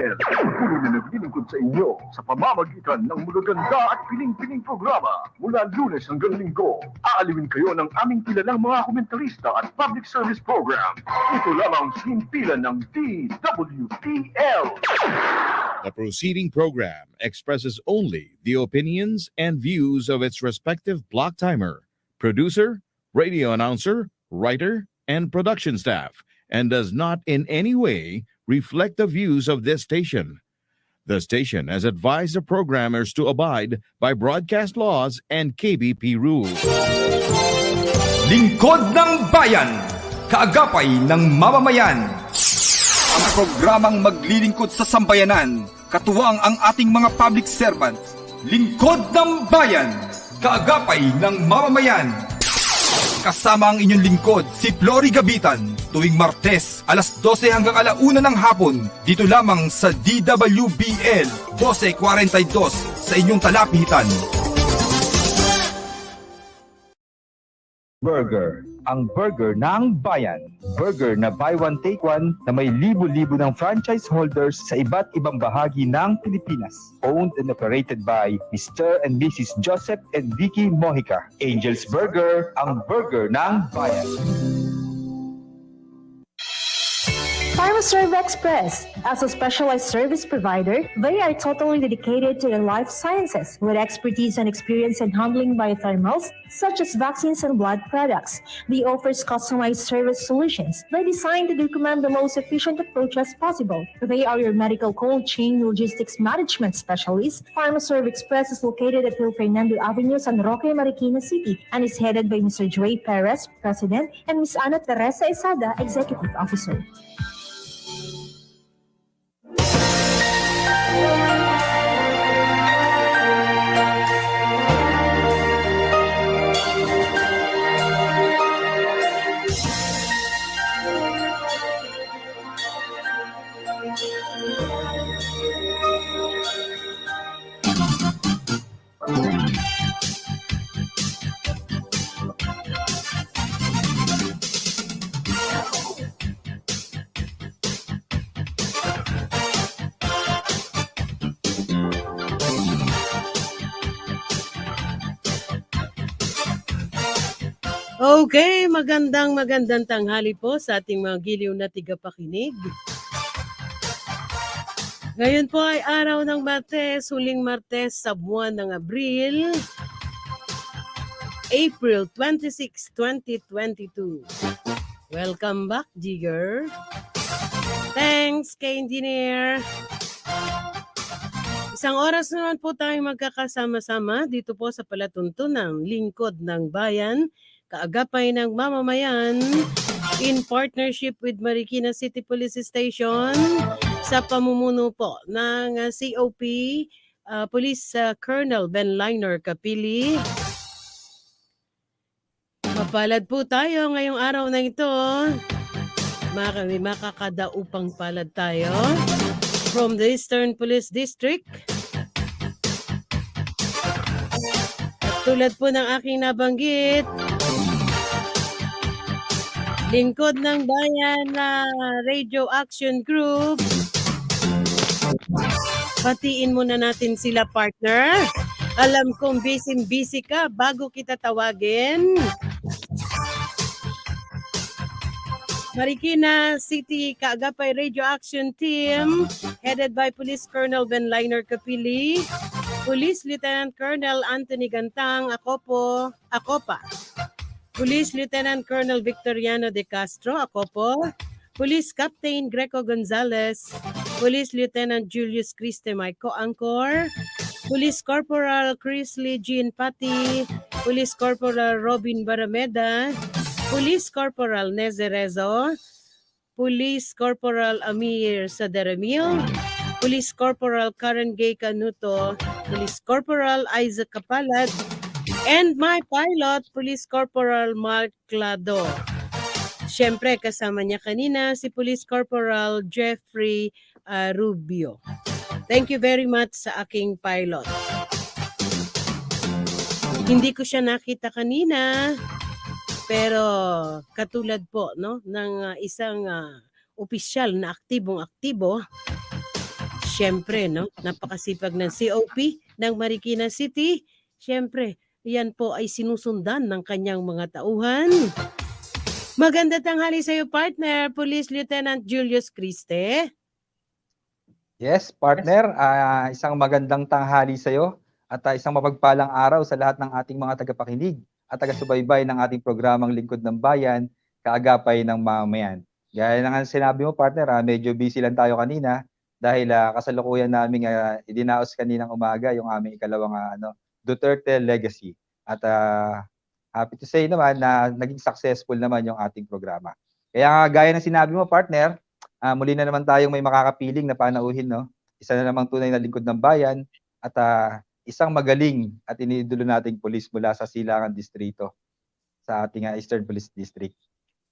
WPL. Patuloy na naglilingkod sa inyo sa pamamagitan ng magaganda at piling-piling programa mula Lunes hanggang Linggo. Aalawin kayo ng aming kilalang mga komentarista at public service program. Ito lamang sinimpilan ng DWPL. The proceeding program expresses only the opinions and views of its respective block timer, producer, radio announcer, writer, and production staff, and does not in any way reflect the views of this station. The station has advised the programmers to abide by broadcast laws and KBP rules. Lingkod ng Bayan, kaagapay ng mamamayan. Ang programang maglilingkod sa sambayanan, katuwang ang ating mga public servants. Lingkod ng Bayan, kaagapay ng mamamayan. Kasama ang inyong lingkod, si Flory Gabitan, tuwing Martes, alas 12 hanggang alauna ng hapon, dito lamang sa DWBL 1242 sa inyong talapitan. Burger, ang burger ng bayan. Burger na buy one take one na may libo-libo ng franchise holders sa iba't ibang bahagi ng Pilipinas. Owned and operated by Mr. and Mrs. Joseph and Vicky Mojica. Angel's Burger, ang burger ng bayan. PharmaServe Express. As a specialized service provider, they are totally dedicated to the life sciences with expertise and experience in handling biothermals, such as vaccines and blood products. They offers customized service solutions. They designed to recommend the most efficient approach as possible. They are your medical cold chain logistics management specialist. PharmaServe Express is located at Hill Fernando Avenue, San Roque, Marikina City, and is headed by Mr. Dre Perez, President, and Ms. Ana Teresa Esada, Executive Officer. Okay, magandang tanghali po sa ating mga giliw na tigapakinig. Ngayon po ay araw ng Martes, huling Martes sa buwan ng Abril, April 26, 2022. Welcome back, Jigger. Thanks kay Engineer. Isang oras naman po tayong magkakasama-sama dito po sa palatuntunang Lingkod ng Bayan, kaagapay ng mamamayan, in partnership with Marikina City Police Station sa pamumuno po ng COP Police Colonel Ben Liner Capili. Mapalad po tayo ngayong araw na ito. Makakadaupang palad tayo from the Eastern Police District. At tulad po ng aking nabanggit, Lingkod ng Bayan na Radio Action Group. Patiin muna natin sila, partner. Alam kong busy ka bago kita tawagin. Marikina City Kaagapay Radio Action Team, headed by Police Colonel Ben Liner Capili, Police Lieutenant Colonel Anthony Gantang Acopa, Police Lieutenant Colonel Victoriano de Castro Acopo, Police Captain Greco Gonzalez, Police Lieutenant Julius Criste Maico Angkor, Police Corporal Chris Lee Jean Pati, Police Corporal Robin Barameda, Police Corporal Nezerezo, Police Corporal Amir Saderamil, Police Corporal Karen Gay Canuto, Police Corporal Isaac Kapalad, and my pilot, Police Corporal Mark Clado. Siyempre, kasama niya kanina si Police Corporal Jeffrey Rubio. Thank you very much sa aking pilot. Hindi ko siya nakita kanina, pero katulad po no ng isang opisyal na aktibong-aktibo, Siyempre, no? Napakasipag ng COP ng Marikina City. Siyempre, yan po ay sinusundan ng kanyang mga tauhan. Maganda tanghali sa iyo, partner, Police Lieutenant Julius Criste. Yes, partner, isang magandang tanghali sa iyo at isang mapagpalang araw sa lahat ng ating mga tagapakinig at taga-subaybay ng ating programang Lingkod ng Bayan, Kaagapay ng Mamamayan. Gaya na nga sinabi mo, partner, medyo busy lang tayo kanina dahil kasalukuyan namin idinaos kaninang umaga yung aming ikalawang Duterte Legacy. At happy to say naman na naging successful naman yung ating programa. Kaya gaya ng sinabi mo, partner, muli na naman tayong may makakapiling na panauhin, no? Isa na namang tunay na lingkod ng bayan at isang magaling at iniidolo nating pulis mula sa Silangan Distrito sa ating Eastern Police District.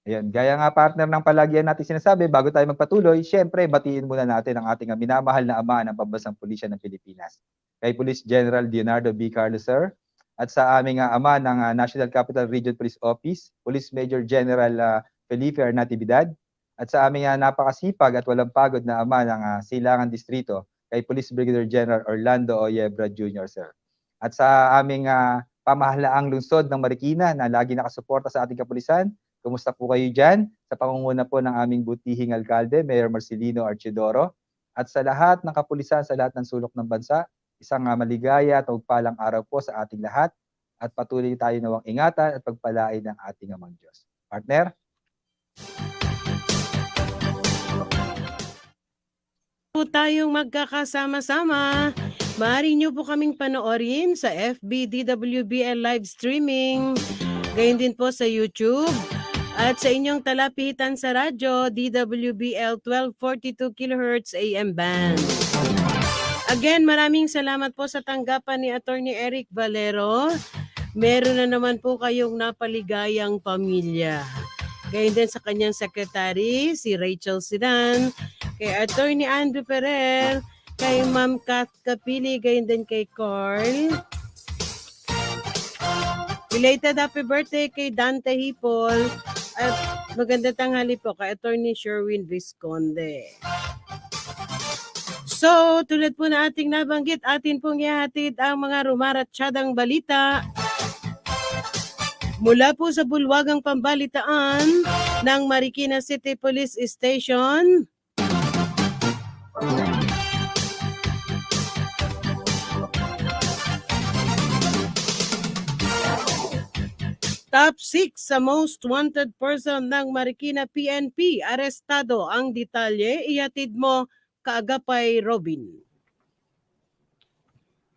Ayan, gaya nga partner ng palagian natin sinasabi, bago tayo magpatuloy, syempre batiin muna natin ang ating minamahal na ama ng Pambansang Pulisya ng Pilipinas. Kay Police General Leonardo B. Carlos, sir, at sa aming ama ng National Capital Region Police Office, Police Major General Felipe Natividad, at sa aming napakasipag at walang pagod na ama ng Silangan Distrito, kay Police Brigadier General Orlando Oyebra Jr., sir. At sa aming pamahalaang lungsod ng Marikina na lagi nakasuporta sa ating kapulisan, kumusta po kayo dyan? Sa pangunguna po ng aming butihing alkalde, Mayor Marcelino Archidoro, at sa lahat ng kapulisan sa lahat ng sulok ng bansa, isang maligaya at pagpalang araw po sa ating lahat at patuloy tayo nawang ingatan at pagpalain ng ating amang Diyos. Partner? Po tayong magkakasama-sama. Maaari nyo po kaming panoorin sa FB DWBL live streaming, gayon din po sa YouTube, at sa inyong talapitan sa radyo DWBL 1242 kHz AM band. Again, maraming salamat po sa tanggapan ni Attorney Eric Valero. Meron na naman po kayong napaligayang pamilya. Gayon din sa kanyang secretary, si Rachel Sidan, kay Attorney Andrew Ferrer, kay Ma'am Kath Kapili, gayon din kay Carl. Belated happy birthday kay Dante Hipol, at maganda tanghali po kay Attorney Sherwin Visconde. So, tulad po na ating nabanggit, atin pong ihahatid ang mga rumaratsyadang balita mula po sa bulwagang pambalitaan ng Marikina City Police Station. Top 6 sa most wanted person ng Marikina PNP. Arestado ang detalye. Ihatid mo, Kaagapay Robin.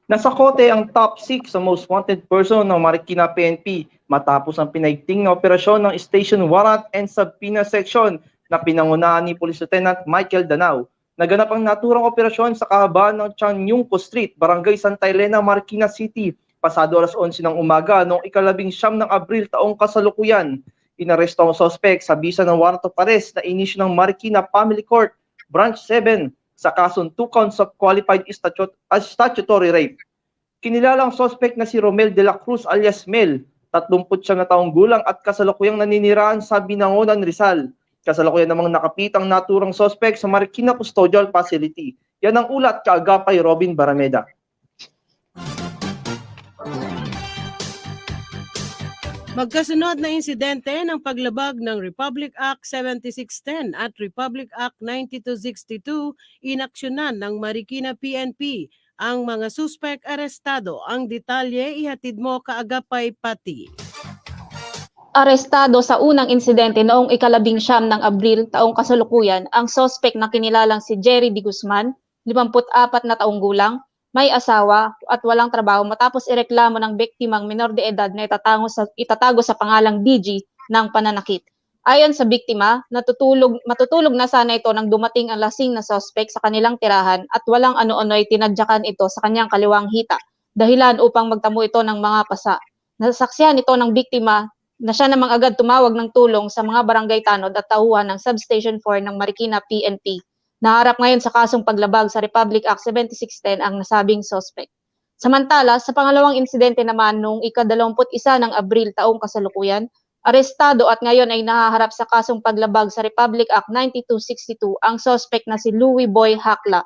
Nasa kote ang top 6 sa most wanted person ng Marikina PNP matapos ang pinaigting na operasyon ng Station Warrant and Subpoena Section na pinangunahan ni Police Lieutenant Michael Danao. Naganap ang naturang operasyon sa kahabaan ng Chanyungco Street, Barangay Santa Elena, Marikina City, pasado alas 11 ng umaga noong ika-19 ng Abril taong kasalukuyan. Inaresto ang suspect sa bisa ng warrant of arrest na inisyu ng Marikina Family Court, Branch 7, sa kasong 2 counts of qualified statutory rape. Kinilala ang suspect na si Romel de la Cruz alias Mel, 39 na taong gulang at kasalukuyang naninirahan sa Binangonan, Rizal. Kasalukuyan namang nakapitang naturang suspect sa Marikina Custodial Facility. Yan ang ulat, Kaagapay Robin Barameda. Magkasunod na insidente ng paglabag ng Republic Act 7610 at Republic Act 9262, inaksyonan ng Marikina PNP ang mga suspek arestado. Ang detalye ihatid mo, Kaagapay Pati. Arestado sa unang insidente noong ika-19 ng Abril taong kasalukuyan ang suspect na kinilalang si Jerry D. Guzman, 54 na taong gulang, may asawa at walang trabaho matapos ireklamo ng biktimang minor de edad na itatago sa pangalang DG ng pananakit. Ayon sa biktima, matutulog na sana ito nang dumating ang lasing na suspect sa kanilang tirahan at walang ano-ano'y tinadyakan ito sa kanyang kaliwang hita, dahilan upang magtamo ito ng mga pasa. Nasaksihan ito ng biktima na siya namang agad tumawag ng tulong sa mga barangay tanod at tauhan ng Substation 4 ng Marikina PNP. Naharap ngayon sa kasong paglabag sa Republic Act 7610 ang nasabing suspect. Samantala, sa pangalawang insidente naman noong ika-21 ng Abril taong kasalukuyan, arestado at ngayon ay nahaharap sa kasong paglabag sa Republic Act 9262 ang suspect na si Louie Boy Hakla,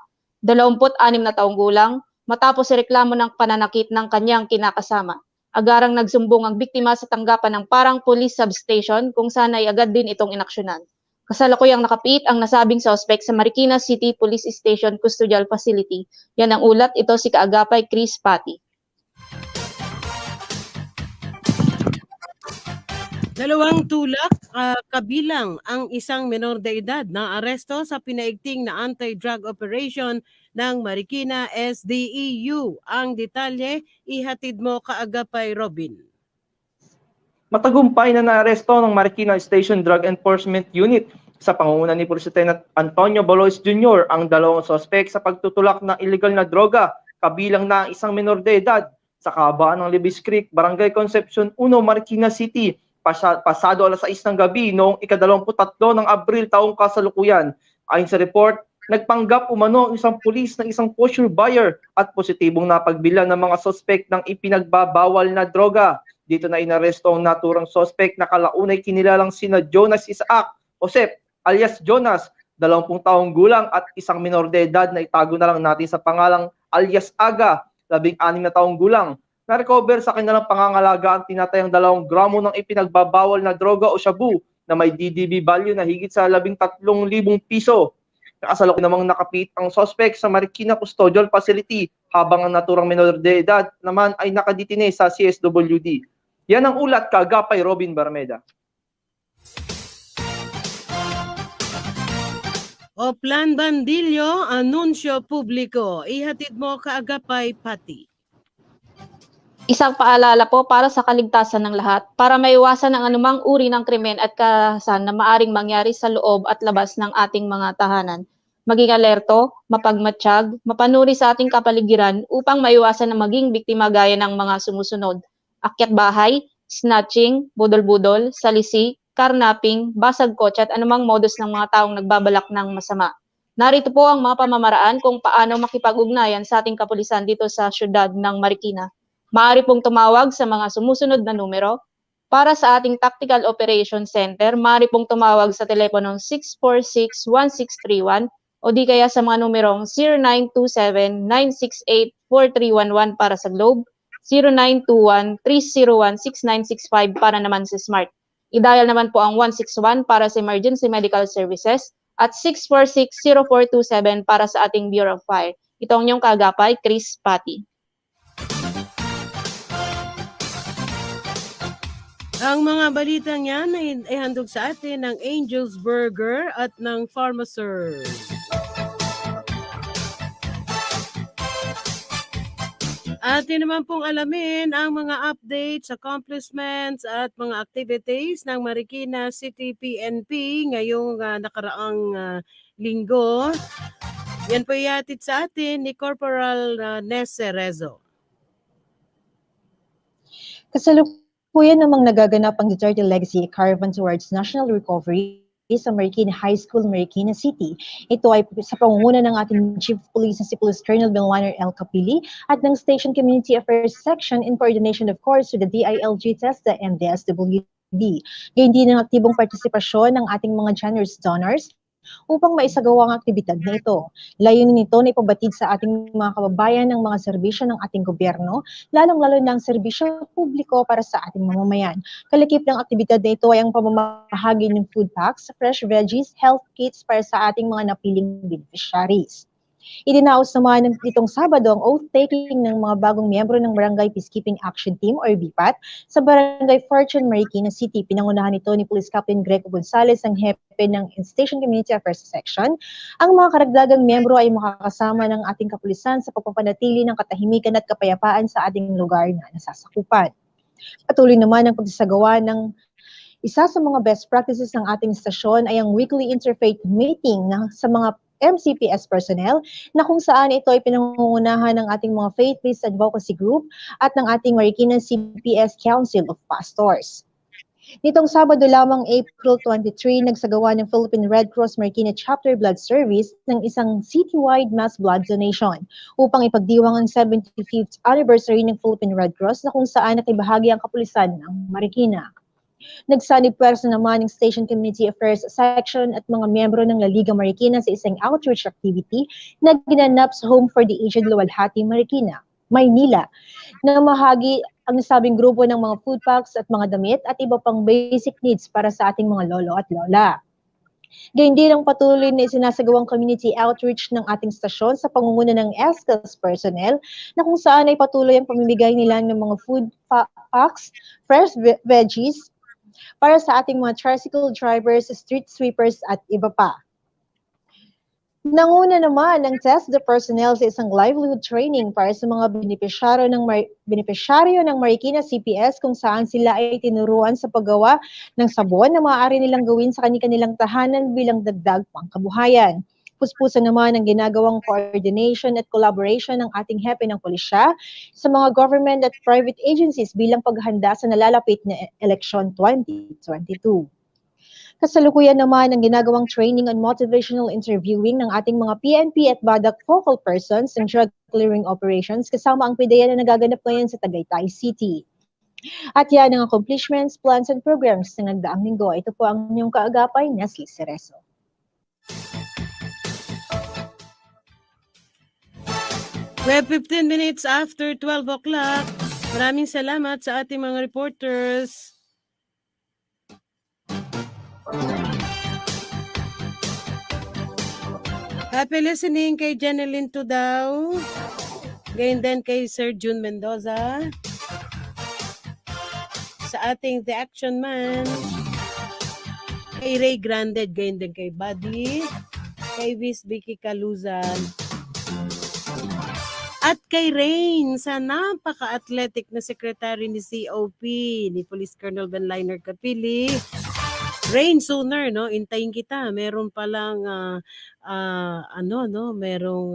26 na taong gulang, matapos ireklamo ng pananakit ng kanyang kinakasama. Agarang nagsumbong ang biktima sa tanggapan ng Parang Police Substation kung saan ay agad din itong inaksyonan. Kasalukuyang nakapiit ang nasabing suspect sa Marikina City Police Station Custodial Facility. Yan ang ulat, ito si Kaagapay Chris Pati. Dalawang tulak kabilang ang isang menor de edad na aresto sa pinaigting na anti-drug operation ng Marikina SDEU. Ang detalye, ihatid mo Kaagapay Robin. Matagumpay na naaresto ng Marikina Station Drug Enforcement Unit sa pangunguna ni Police Lieutenant Antonio Bolois Jr. ang dalawang sospek sa pagtutulak ng illegal na droga kabilang na ang isang menor de edad sa kahabaan ng Libis Creek, Barangay Concepcion 1, Marikina City, pasado alas 6 ng gabi noong ika-23 ng Abril taong kasalukuyan. Ayon sa report, nagpanggap umano ang isang pulis ng isang kosher buyer at positibong napagbilan ng mga sospek ng ipinagbabawal na droga. Dito na inaresto ang naturang sospek na kalaunay kinilalang sina Jonas Isaac Josep alias Jonas, 20 taong gulang at isang minor de edad na itago na lang natin sa pangalang alias Aga, 16 na taong gulang. Na-recover sa kanilang pangangalaga ang tinatayang 2 gramo ng ipinagbabawal na droga o shabu na may DDB value na higit sa 13,000 piso. Nakasalukuyan namang nakapit ang suspect sa Marikina Custodial Facility habang ang naturang minor de edad naman ay nakaditine sa CSWD. Yan ang ulat, Kaagapay Robin Barmeda. Oplan Bandilyo, anunsyo publiko. Ihatid mo Kaagapay Pati. Isang paalala po para sa kaligtasan ng lahat para maiwasan ang anumang uri ng krimen at karahasan na maaring mangyari sa loob at labas ng ating mga tahanan. Maging alerto, mapagmatsyag, mapanuri sa ating kapaligiran upang maiwasan na maging biktima gaya ng mga sumusunod. Akyat bahay, snatching, budol-budol, salisi, karnaping, basag kotse at anumang modus ng mga taong nagbabalak ng masama. Narito po ang mga pamamaraan kung paano makipag-ugnayan sa ating kapulisan dito sa syudad ng Marikina. Maaari pong tumawag sa mga sumusunod na numero. Para sa ating Tactical Operations Center, maaari pong tumawag sa teleponong 646-1631 o di kaya sa mga numerong 0927-968-4311 para sa Globe, 0921-301-6965 para naman sa Smart. I-dial naman po ang 161 para sa Emergency Medical Services at 646-0427 para sa ating Bureau of Fire. Ito ang inyong Kaagapay, Chris Pati. Ang mga balitang yan ay handog sa atin ng Angel's Burger at ng Pharmaserve. Atin naman pong alamin ang mga updates, accomplishments at mga activities ng Marikina City PNP ngayong nakaraang linggo. Yan po ihatid sa atin ni Corporal Nes Cerezo. Kasalukuyan namang nagaganap ang Duterte Legacy Caravan towards National Recovery sa Marikina High School, Marikina City. Ito ay sa pangunguna ng ating Chief of Police na si Police Colonel Benliner L. Capili at ng Station Community Affairs Section in coordination of course with the DILG TESDA and the SWD. Gayon din ang aktibong partisipasyon ng ating mga generous donors upang maisagawa ang aktibidad na ito. Layunin nito na ipabatid sa ating mga kababayan ng mga serbisyo ng ating gobyerno, lalong-lalo ng serbisyo publiko para sa ating mamamayan. Kalakip ng aktibidad na ito ay ang pamamahagi ng food packs, fresh veggies, health kits para sa ating mga napiling beneficiaries. Idinaos naman nitong Sabado ang oath-taking ng mga bagong miyembro ng Barangay Peacekeeping Action Team or BPAT sa Barangay Fortune, Marikina City. Pinangunahan ito ni Police Captain Greco Gonzales, ang hepe ng Station Community Affairs Section. Ang mga karagdagang miyembro ay makakasama ng ating kapulisan sa pagpapanatili ng katahimikan at kapayapaan sa ating lugar na nasasakupan. Patuloy naman ang pagsasagawa ng isa sa mga best practices ng ating istasyon ay ang weekly interfaith meeting sa mga MCPS personnel na kung saan ito ay pinangungunahan ng ating mga faith-based advocacy group at ng ating Marikina CPS Council of Pastors. Nitong Sabado lamang April 23, nagsagawa ng Philippine Red Cross Marikina Chapter Blood Service ng isang citywide mass blood donation upang ipagdiwang ang 75th anniversary ng Philippine Red Cross na kung saan nakibahagi ang kapulisan ng Marikina. Nagsanipuwersa naman ng Station Community Affairs Section at mga miyembro ng La Liga Marikina sa isang outreach activity na ginanap sa Home for the Aged Luwalhati, Marikina, Maynila. Namahagi ang nasabing grupo ng mga food packs at mga damit at iba pang basic needs para sa ating mga lolo at lola. Gayun din ang patuloy na isinasagawang community outreach ng ating stasyon sa pangunguna ng ESCAS personnel na kung saan ay patuloy ang pamimigay nila ng mga food packs, fresh veggies para sa ating mga tricycle drivers, street sweepers at iba pa. Nanguna naman ang test the personnel sa isang livelihood training para sa mga benepisyaryo ng Marikina CPS kung saan sila ay tinuruan sa paggawa ng sabon na maaari nilang gawin sa kanilang tahanan bilang dagdag pangkabuhayan. Puspusan naman ang ginagawang coordination at collaboration ng ating hepe ng pulisya sa mga government at private agencies bilang paghahanda sa nalalapit na eleksyon 2022. Kasalukuyan naman ang ginagawang training on motivational interviewing ng ating mga PNP at BADAC focal persons ng drug clearing operations kasama ang PDEA na nagaganap ngayon sa Tagaytay City. At yan ang accomplishments, plans, and programs na nagdaang linggo. Ito po ang inyong kaagapay, Nestle Cerezo. We have 15 minutes after 12 o'clock. Maraming salamat sa ating mga reporters. Happy listening kay Jeneline Tudao. Gayon din kay Sir June Mendoza. Sa ating The Action Man. Kay Ray Granded. Gayon din kay Buddy. Kay Vice Vicky Caluzan. At kay Rain, sa napaka-athletic na secretary ni COP, ni Police Colonel Benliner Capili. Rain, sooner, no? Intayin kita. Meron palang, merong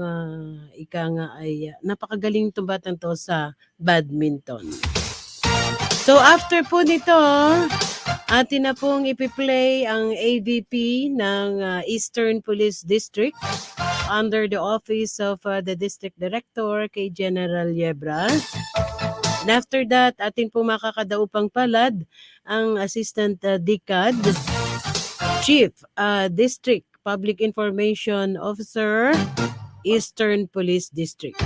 ika nga ay napakagaling itong batang to sa badminton. So, after po nito, atin na pong ipiplay ang AVP ng Eastern Police District under the office of the District Director kay General Yebra. And after that, atin po makakadaupang palad ang Assistant DCAD Chief District Public Information Officer, Eastern Police District.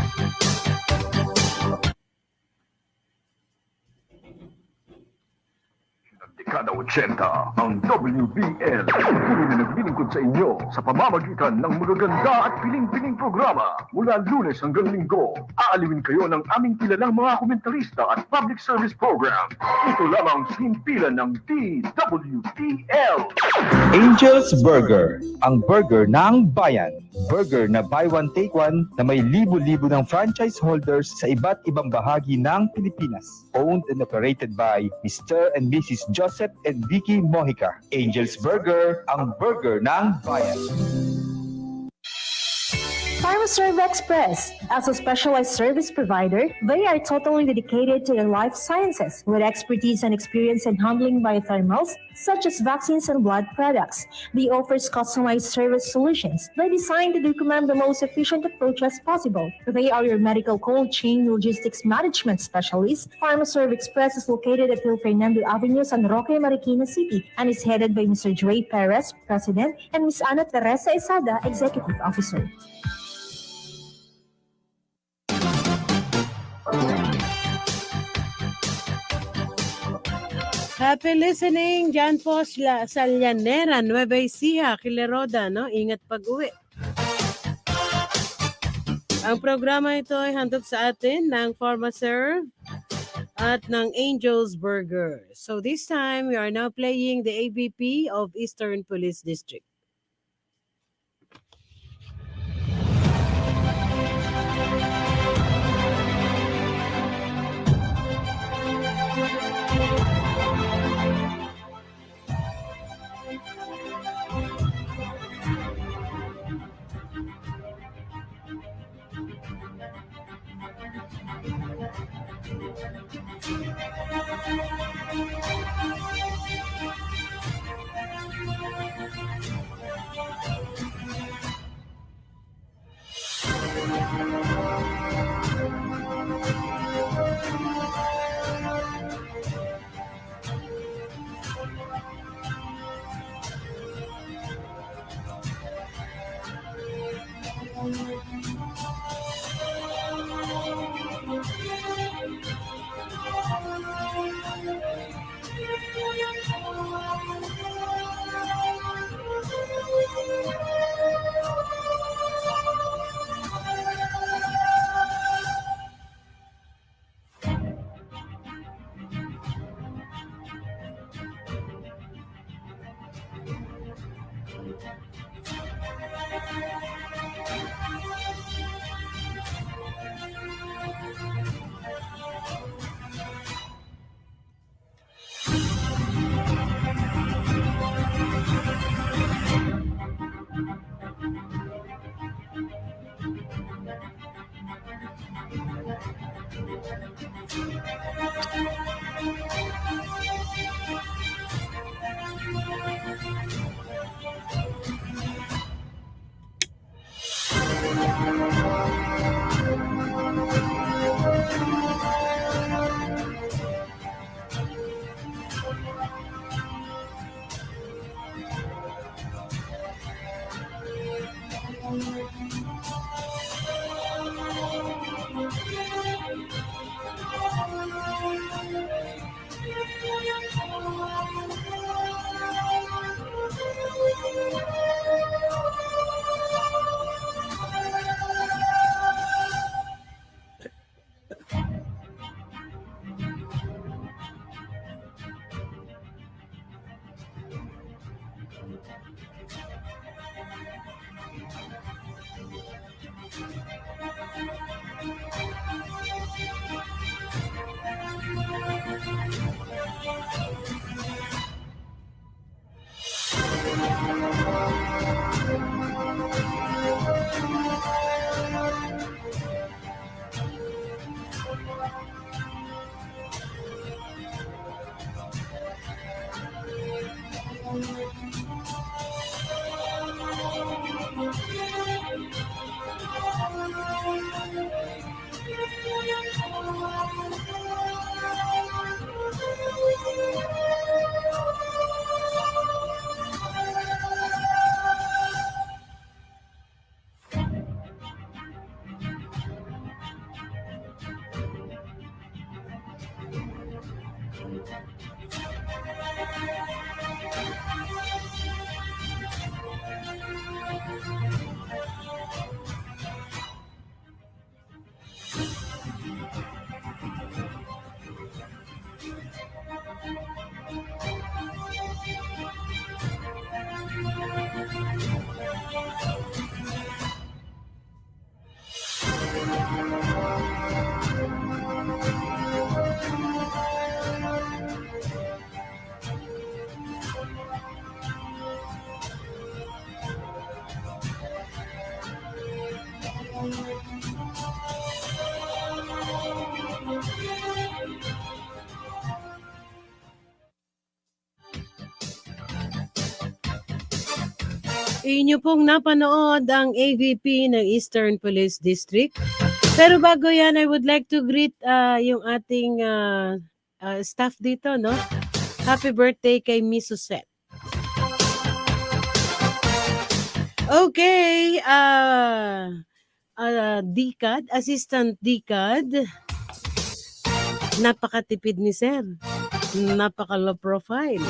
Dekada 80, ang WBL patuloy na naglilingkod sa inyo sa pamamagitan ng magaganda at piling-piling programa. Mula Lunes hanggang Linggo, aaliwin kayo ng aming kilalang mga komentarista at public service program. Ito lamang sinimpilan ng DWBL. Angel's Burger, ang burger ng bayan. Burger na buy one take one na may libo-libo ng franchise holders sa iba't ibang bahagi ng Pilipinas. Owned and operated by Mr. and Mrs. Joseph and Vicky Mojica. Angel's Burger, ang burger ng bayan. PharmaServe Express. As a specialized service provider, they are totally dedicated to the life sciences with expertise and experience in handling biothermals such as vaccines and blood products. They offers customized service solutions. They designed to recommend the most efficient approach as possible. They are your medical cold chain logistics management specialist. PharmaServe Express is located at Hill Fernando Avenue, San Roque, Marikina City, and is headed by Mr. Dre Perez, President, and Ms. Ana Teresa Esada, Executive Officer. Happy listening dyan po sa Llanera, Nueva Ecija, Kileroda, no? Ingat pag-uwi. Ang programa ito ay handog sa atin ng PharmaServe at ng Angel's Burger. So this time, we are now playing the AVP of Eastern Police District. Inyo pong napanood ang AVP ng Eastern Police District. Pero bago yan, I would like to greet yung ating staff dito, no? Happy birthday kay Miss Susette. Okay, DCAD, Assistant DCAD. Napakatipid ni Sir. Napaka-low profile.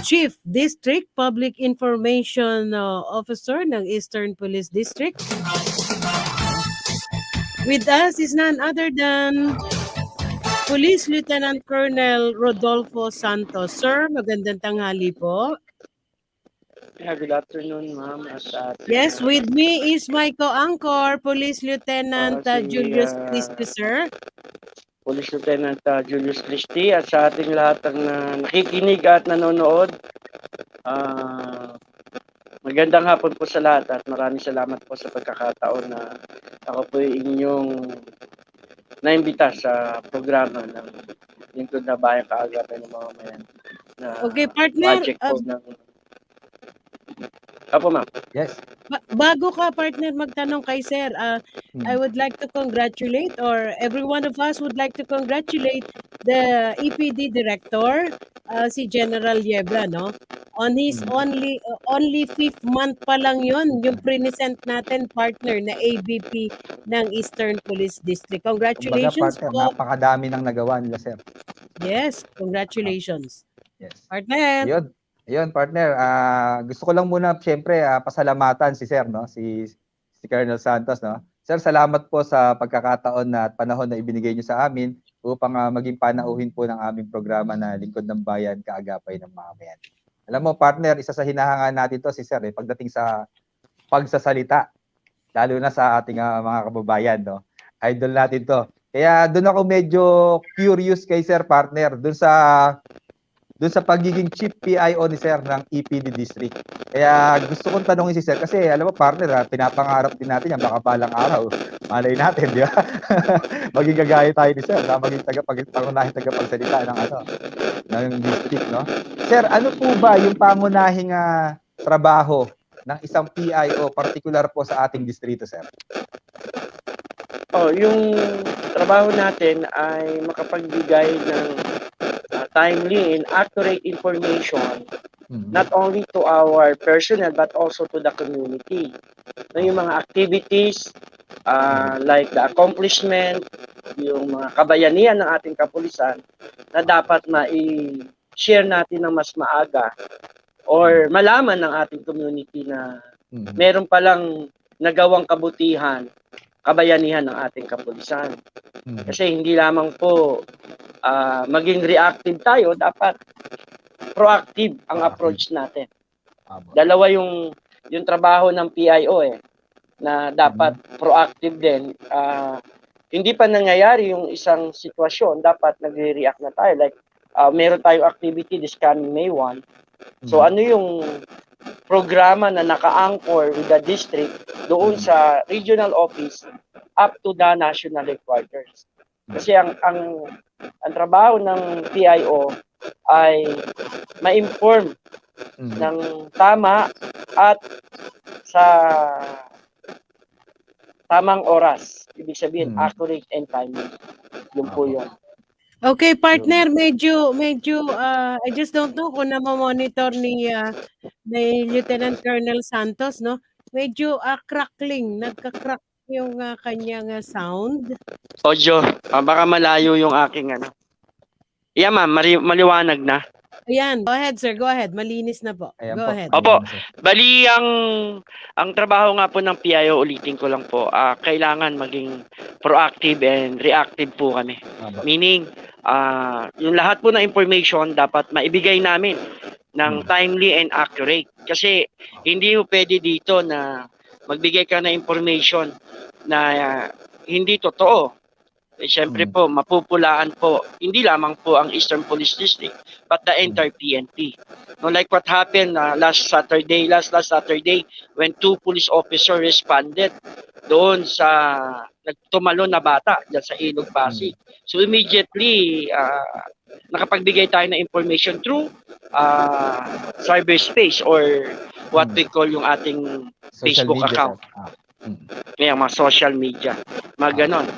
Chief District Public Information Officer ng Eastern Police District. With us is none other than Police Lieutenant Colonel Rodolfo Santos. Sir, magandang tanghali po. Good afternoon, ma'am. Yes, with me is my co-anchor, Police Lieutenant Julius Crispy, sir. Police Lieutenant Julius Christie, at sa ating lahat ng nakikinig at nanonood. Magandang hapon po sa lahat at maraming salamat po sa pagkakataon na ako po inyong naimbita sa programa ng Lingkod na Bayan Kaagapan ng Mamamayan. Okay, partner. Project po ng... Apo, ma'am. Yes. Bago ka, partner, magtanong kay Sir, I would like to congratulate, or every one of us would like to congratulate the EPD Director, si General Yebra, no? On his only 5th month pa lang yun, yung present natin, partner, na AVP ng Eastern Police District. Congratulations Kumbaga, partner, po. napakadami nang nagawa nila, sir. Yes, congratulations. Yes. Partner. Ayun, partner. Gusto ko lang muna siyempre pasalamatan si Sir, no? Si Colonel Santos, no? Sir, salamat po sa pagkakataon at panahon na ibinigay niyo sa amin upang maging panauhin po ng aming programa na Lingkod ng Bayan, Kaagapay ng Mamamayan. Alam mo, partner, isa sa hinahanga natin to si Sir, pagdating sa pagsasalita, lalo na sa ating mga kababayan, no? Idol natin to. Kaya doon ako medyo curious kay Sir, partner, doon sa doon sa pagiging chief PIO ni Sir ng EPD District. Kaya gusto kong tanongin si Sir kasi alam mo partner, pinapangarap din natin yan baka palang araw. Malay natin, di ba? Maging gagaya tayo ni Sir na maging pangunahing tagapagsalita ng district, no? Sir, ano po ba yung pangunahing trabaho ng isang PIO particular po sa ating distrito, Sir? Yung trabaho natin ay makapagbigay ng timely and accurate information not only to our personnel but also to the community. Yung mga activities like the accomplishment, yung mga kabayanihan ng ating kapulisan na dapat ma-share natin ng mas maaga or malaman ng ating community na meron palang nagawang kabutihan, kabayanihan ng ating kapulisan. Kasi hindi lamang po maging reactive tayo, dapat proactive ang approach natin. Dalawa yung trabaho ng PIO na dapat proactive din. Hindi pa nangyayari yung isang sitwasyon, dapat nagre-react na tayo. Like, meron tayong activity this coming May 1. So ano yung programa na naka-anchor with the district doon sa regional office up to the national headquarters. Kasi ang trabaho ng PIO ay ma-inform ng tama at sa tamang oras. Ibig sabihin, accurate and timely. Yun po yun. Okay, partner, medyo I just don't know kung na-monitor ni Lieutenant Colonel Santos, no? Medyo crackling, nagka-crack yung kanyang sound. Audio, baka malayo yung aking Yeah, ma'am, maliwanag na. Ayan, go ahead sir, go ahead. Malinis na po. Ayan Go po. ahead. Opo, bali ang trabaho nga po ng PIO, ulitin ko lang po, kailangan maging proactive and reactive po kami. Meaning, yung lahat po ng information dapat maibigay namin ng timely and accurate. Kasi hindi po pwede dito na magbigay ka ng information na hindi totoo. Siyempre po, mapupulaan po, hindi lamang po ang Eastern Police District, but the entire PNP. No, like what happened last Saturday, when 2 police officers responded doon sa nagtumalon na bata dyan sa Ilog Pasig. So immediately, nakapagbigay tayo ng information through cyberspace or what we call yung ating Facebook account. Ngayon, mga social media, mga ganon.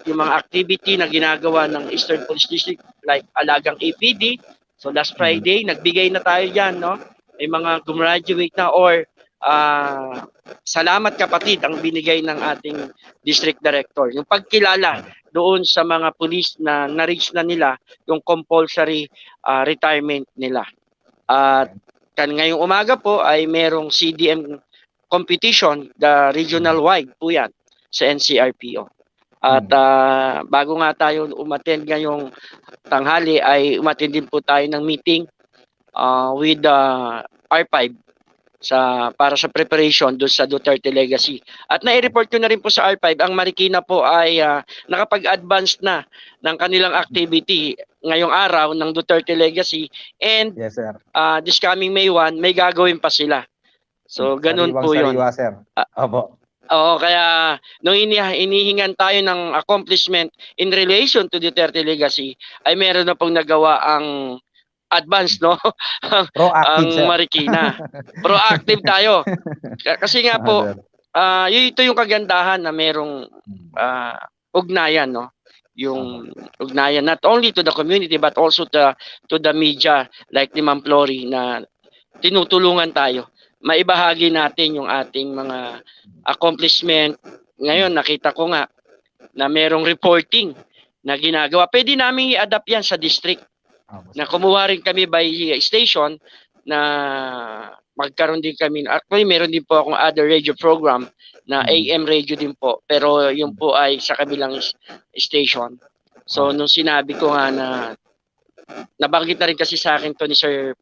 Yung mga activity na ginagawa ng Eastern Police District like Alagang APD, so last Friday, nagbigay na tayo dyan, no? May mga gumraduate na or salamat kapatid ang binigay ng ating district director. Yung pagkilala doon sa mga police na na-reach na nila yung compulsory retirement nila. At ngayong umaga po ay merong CDM competition, the regional wide po yan sa NCRPO. At bago nga tayo umattend ngayong tanghali ay umattend din po tayo ng meeting with R5 para sa preparation doon sa Duterte Legacy. At nai-report ko na rin po sa R5, ang Marikina po ay nakapag-advance na ng kanilang activity ngayong araw ng Duterte Legacy and yes, sir. This coming May 1, may gagawin pa sila. So, ganun po yun. Sariwa, sir. Opo. Oo, kaya nung inihingan tayo ng accomplishment in relation to Duterte Legacy, ay meron na pong nagawa ang advance, no? Proactive, ang Marikina. Proactive tayo. Kasi nga po, ito yung kagandahan na merong ugnayan, no? Yung ugnayan not only to the community but also to the media like ni Ma'am Flory na tinutulungan tayo. Maibahagi natin yung ating mga accomplishment. Ngayon, nakita ko nga na merong reporting na ginagawa. Pwede namin i-adapt yan sa district. Na kumuha rin kami by station na magkaroon din kami. Actually, meron din po akong other radio program na AM radio din po. Pero yung po ay sa kabilang station. So, nung sinabi ko nga na nabanggit na rin kasi sa akin to ni Sir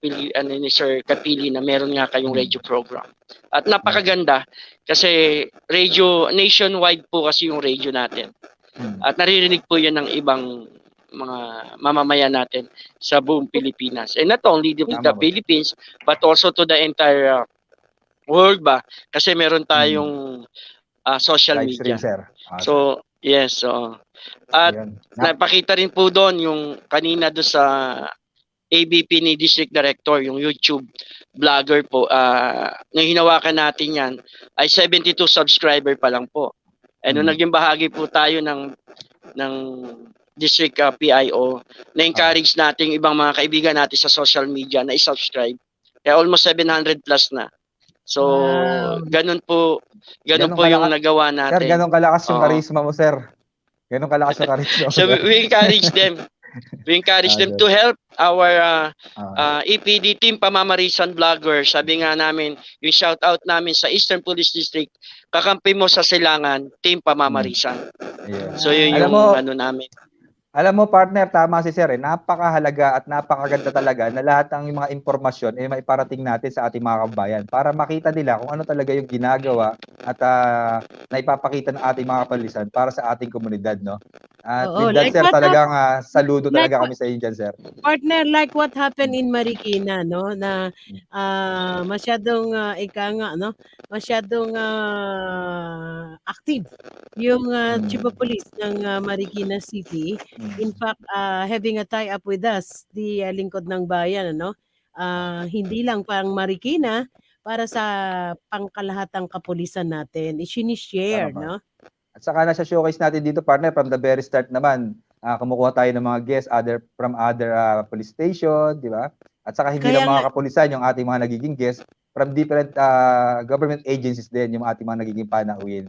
Capili na meron nga kayong radio program. At napakaganda kasi radio nationwide po kasi yung radio natin. At naririnig po yan ng ibang mga mamamayan natin sa buong Pilipinas. And not only the Tama po. Philippines, but also to the entire world ba? Kasi meron tayong social Live stream, media. sir. So, yes. At Yun. napakita rin po doon yung kanina doon sa ABP ni District Director, yung YouTube vlogger po. Nung hinawakan natin yan, ay 72 subscriber pa lang po. And nung naging bahagi po tayo ng District PIO, na-encourage natin yung ibang mga kaibigan natin sa social media na i-subscribe. Kaya almost 700 plus na. So, Wow. ganun po Ganun yung kalaki- nagawa Sir, natin. ganun kalakas yung Oo. charisma mo, sir. Ganun kalakas yung charisma mo. So, sir. we encourage them. We encourage them to help our EPD team Pamamarisan Vlogger. Sabi nga namin, yung shout out namin sa Eastern Police District, kakampi mo sa Silangan, Team Pamamarisan. Yeah. So yun Alam yung mo- ano namin. Alam mo, partner, tama si Sir. Napakahalaga at napakaganda talaga na lahat ng mga impormasyon ay maiparating natin sa ating mga kabayan para makita nila kung ano talaga yung ginagawa at naipapakita ng ating mga kapalisan para sa ating komunidad, no? At Oo, with that, like sir, what talagang saludo like talaga what- kami sa inyo dyan, sir. Partner, like what happened in Marikina, no? Na masyadong masyadong active yung Chief of Police ng Marikina City. In fact, having a tie-up with us, the Lingkod ng Bayan, ano? Hindi lang pang Marikina, para sa pangkalahatang kapulisan natin. I-share, Tama. no? At saka nasa showcase natin dito, partner, from the very start naman, kumukuha tayo ng mga guests from other police station, di ba? At saka hindi Kaya lang mga nga- kapulisan yung ating mga nagiging guests, from different government agencies din yung ating mga nagiging panauhin.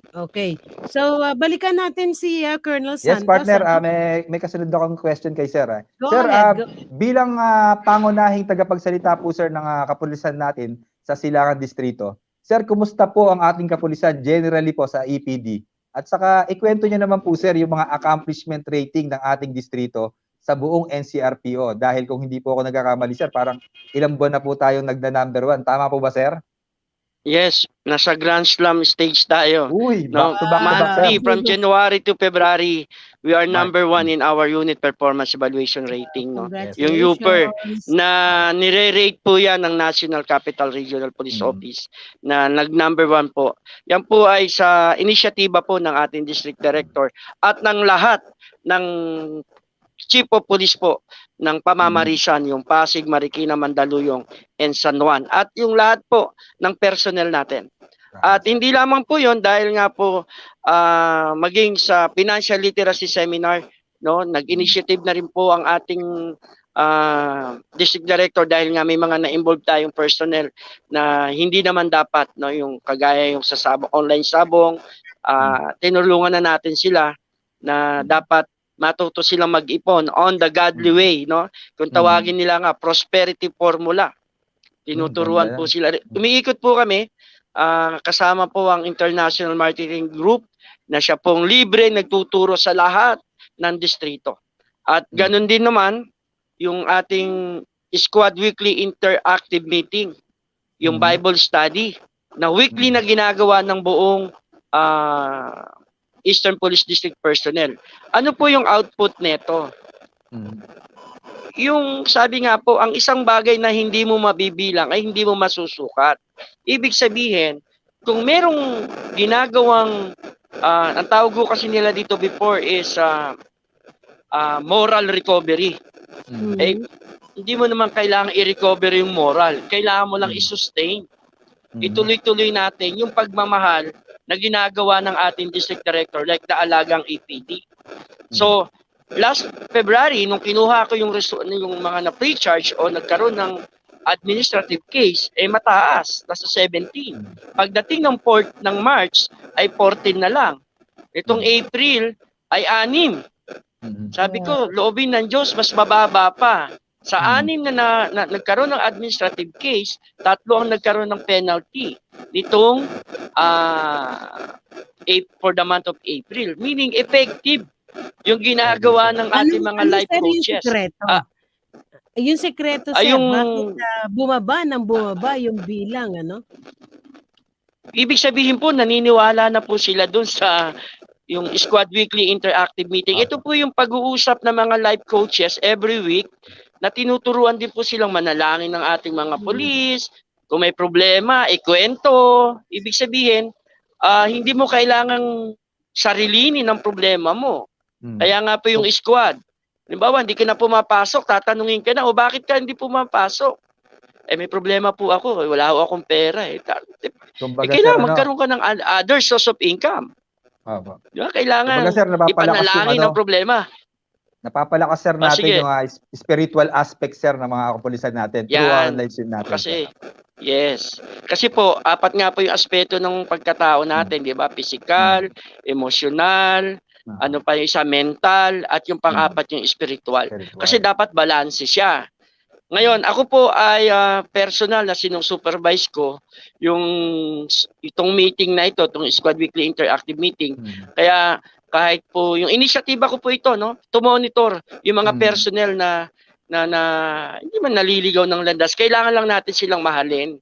Okay. So, balikan natin si Colonel Yes, Santos. partner, ano? may kasunod akong question kay Sir. Go Sir, ahead, go. bilang pangunahing tagapagsalita po, Sir, ng kapulisan natin sa Silangan Distrito, Sir, kumusta po ang ating kapulisan generally po sa EPD? At saka, ikwento niyo naman po, Sir, yung mga accomplishment rating ng ating distrito sa buong NCRPO. Dahil kung hindi po ako nagkakamali, Sir, parang ilang buwan na po tayong nagna-number 1. Tama po ba, Sir? Yes, nasa Grand Slam stage tayo. Uy, No, back to back to back, Sir. monthly, from January to February, we are number 1 in our unit performance evaluation rating. No? Yung UPER, na nire-rate po yan ng National Capital Regional Police Office na nag-number 1 po. Yan po ay sa inisyatiba po ng ating District Director at ng lahat ng Chief of Police po ng Pamamarisan, yung Pasig, Marikina, Mandaluyong, and San Juan. At yung lahat po ng personnel natin. At hindi lamang po yon dahil nga po maging sa Financial Literacy Seminar, no, nag-initiative na rin po ang ating District Director dahil nga may mga na-involve tayong personnel na hindi naman dapat, no, yung kagaya yung sa online sabong, tinulungan na natin sila na dapat matuto silang mag-ipon on the godly way, no? Kung tawagin nila nga prosperity formula. Tinuturuan po sila. Umiikot po kami, kasama po ang International Marketing Group na siya pong libre nagtuturo sa lahat ng distrito. At ganun din naman yung ating squad weekly interactive meeting, yung Bible study na weekly na ginagawa ng buong Eastern Police District personnel. Ano po yung output nito? Yung sabi nga po, ang isang bagay na hindi mo mabibilang ay hindi mo masusukat. Ibig sabihin, kung merong ginagawang, ang tawag ko kasi nila dito before is moral recovery. Eh, hindi mo naman kailangan i-recover yung moral. Kailangan mo lang i-sustain. Ituloy-tuloy natin yung pagmamahal na ginagawa ng ating District Director like the Alagang EPD. So, last February, nung kinuha ko yung mga na-pre-charge o nagkaroon ng administrative case, mataas, nasa 17. Pagdating ng March, ay 14 na lang. Itong April, ay 6. Sabi ko, loobin ng Diyos, mas mababa pa. Sa 6 na nagkaroon ng administrative case, 3 ang nagkaroon ng penalty nitong for the month of April. Meaning effective yung ginagawa ng ating mga life coaches. Yung sekreto, sir, bakit bumaba yung bilang, ano? Ibig sabihin po, naniniwala na po sila dun sa yung Squad Weekly Interactive Meeting. Ito po yung pag-uusap ng mga life coaches every week na tinuturuan din po silang manalangin ng ating mga pulis. Kung may problema, ikwento. Ibig sabihin, hindi mo kailangang sarilinin ang problema mo. Kaya nga po yung squad. Halimbawa, hindi ka na pumapasok, tatanungin ka na, o bakit ka hindi pumapasok? May problema po ako, wala ho akong pera. Kailangan magkaroon ka ng other source of income. Diba? Kailangan Kumbaga, sir, ipanalangin ang problema. Napapalakas, sir, natin sige. yung spiritual aspect, sir, ng mga kapulisan natin through our live stream natin. Kasi po, apat nga po yung aspeto ng pagkatao natin, di ba? Physical, emotional, ano pa yung isa, mental, at yung pang-apat yung spiritual. Kasi dapat balance siya. Ngayon, ako po ay personal na sinusupervise ko itong meeting na ito, itong Squad Weekly Interactive Meeting. Kaya kahit po yung inisyatiba ko po ito, no, to monitor yung mga personnel na hindi man naliligaw ng landas. Kailangan lang natin silang mahalin.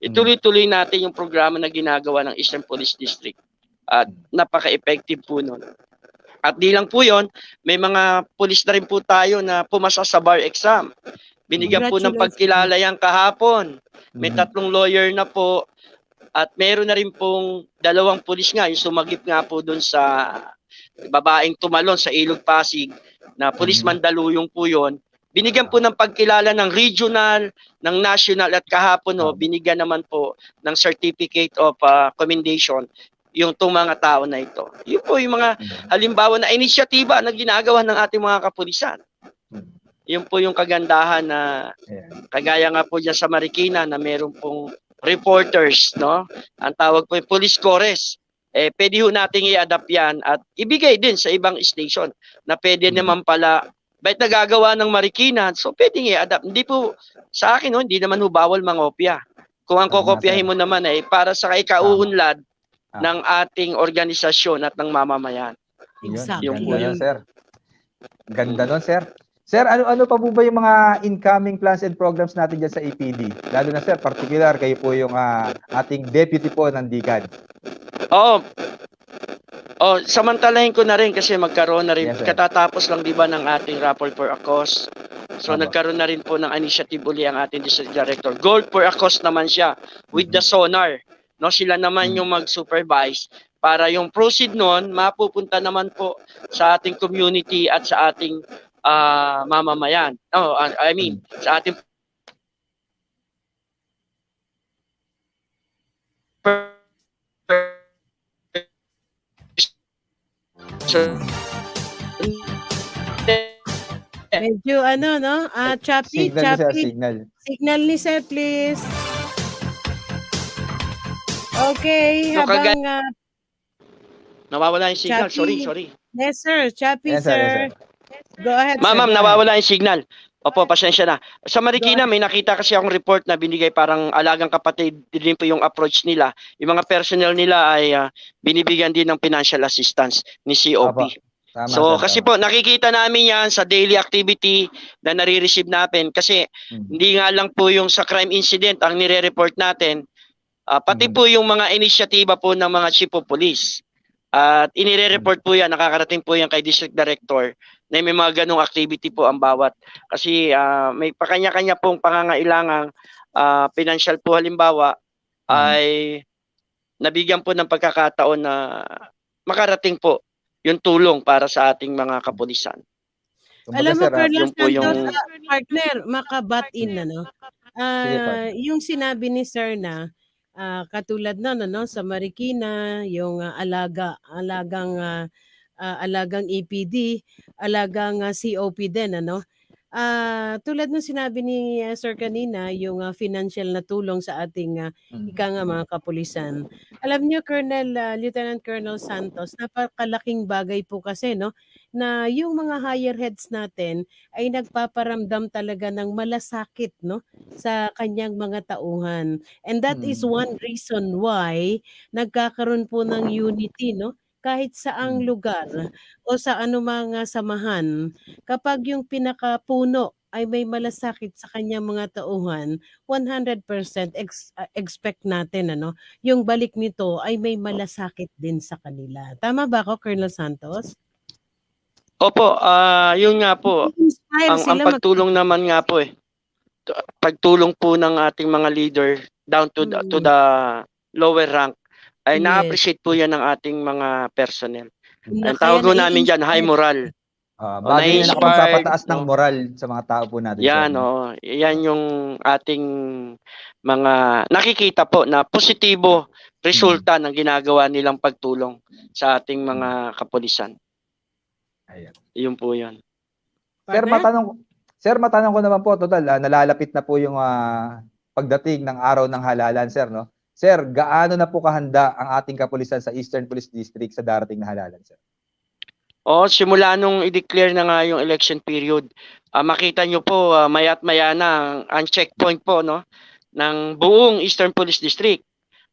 Ituloy-tuloy natin yung programa na ginagawa ng Eastern Police District. At napaka-effective po nun. At di lang po yon, may mga pulis na rin po tayo na pumasa sa bar exam. Binigyan po ng pagkilala yan kahapon. May 3 lawyer na po. At meron na rin pong 2 pulis nga, yung sumagip nga po doon sa babaeng tumalon sa Ilog Pasig, na pulis Mandaluyong po yun. Binigyan po ng pagkilala ng regional, ng national, at kahapon binigyan naman po ng certificate of commendation yung mga tao na ito. Yun po yung mga halimbawa na inisyatiba na ginagawa ng ating mga kapulisan. Yun po yung kagandahan na kagaya nga po dyan sa Marikina na meron pong reporters, no? Ang tawag po yung police corps. Pwede ho nating i-adapt yan at ibigay din sa ibang station na pwede naman pala, bahit nagagawa ng Marikina, so pwede i-adapt. Hindi po sa akin, hindi naman ho bawal mangopya. Kung ang kokopyahin mo naman para sa ikauunlad ng ating organisasyon at ng mamamayan. Exactly. Yung po yun, sir. Ganda nun, sir. Sir, ano pa po ba yung mga incoming plans and programs natin dyan sa APD? Lalo na, sir, particular, kayo po yung ating deputy po ng DCAD. Oo. Samantalahin ko na rin kasi magkaroon na rin, katatapos lang diba ng ating raffle for a cause. So nagkaroon na rin po ng initiative uli ang ating district director. Gold for a cause naman siya with the sonar. No, sila naman yung mag-supervise para yung proceed nun mapupunta naman po sa ating community at sa ating mamamayan. I mean, sa ating medyo no? Choppy. Signal ni sir, please. Okay, So, habang nawawala yung signal. Choppy. Sorry. Yes, sir. Choppy, Yes, sir. sir. Go ahead, Ma'am, sir. nawawala yung signal. Opo, pasensya na. Sa Marikina, may nakita kasi akong report na binigay parang alagang kapatid din po yung approach nila. Yung mga personnel nila ay binibigyan din ng financial assistance ni COP. Tama, So, sir, kasi tama. po, nakikita namin yan sa daily activity na nare-receive natin. Kasi hindi nga lang po yung sa crime incident ang nire-report natin, pati po yung mga inisyatiba po ng mga chief of police. At inire-report po yan, nakakarating po yan kay district director na may mga ganong activity po ang bawat. Kasi may pakanya-kanya pong pangangailangang financial po halimbawa ay nabigyan po ng pagkakataon na makarating po yung tulong para sa ating mga kapulisan. Alam mo, Colonel yun po Santos, yung- partner, makabat in Sige, partner. yung sinabi ni sir na katulad na sa Marikina, yung alagang APD, alagang COP din tulad ng sinabi ni sir kanina, yung financial na tulong sa ating mga kapulisan. Alam niyo, Lieutenant Colonel Santos, napakalaking bagay po kasi na yung mga higher heads natin ay nagpaparamdam talaga ng malasakit sa kanyang mga tauhan. And that is one reason why nagkakaroon po ng unity kahit saang lugar o sa anumang samahan kapag yung pinakapuno ay may malasakit sa kanyang mga tauhan, 100% expect natin yung balik nito ay may malasakit din sa kanila. Tama ba ako, Colonel Santos? Opo, yun nga po. Inspire Ang sila pagtulong naman nga po pagtulong po ng ating mga leader down to the lower rank ay Yes. na-appreciate po yan ng ating mga personnel. Na Ang tawag kaya po namin dyan, high moral. Bagay na na-inspired, nakapagpapataas ng no? moral sa mga tao po natin. Yan, yan yung ating mga nakikita po na positibo resulta ng ginagawa nilang pagtulong sa ating mga kapulisan. Ayan. Yun po yun. Sir, matanong ko naman po, total, nalalapit na po yung pagdating ng araw ng halalan, sir, no? Sir, gaano na po kahanda ang ating kapulisan sa Eastern Police District sa darating na halalan, sir? Simula nung i-declare na nga yung election period, makita nyo po maya't maya na ang checkpoint po ng buong Eastern Police District.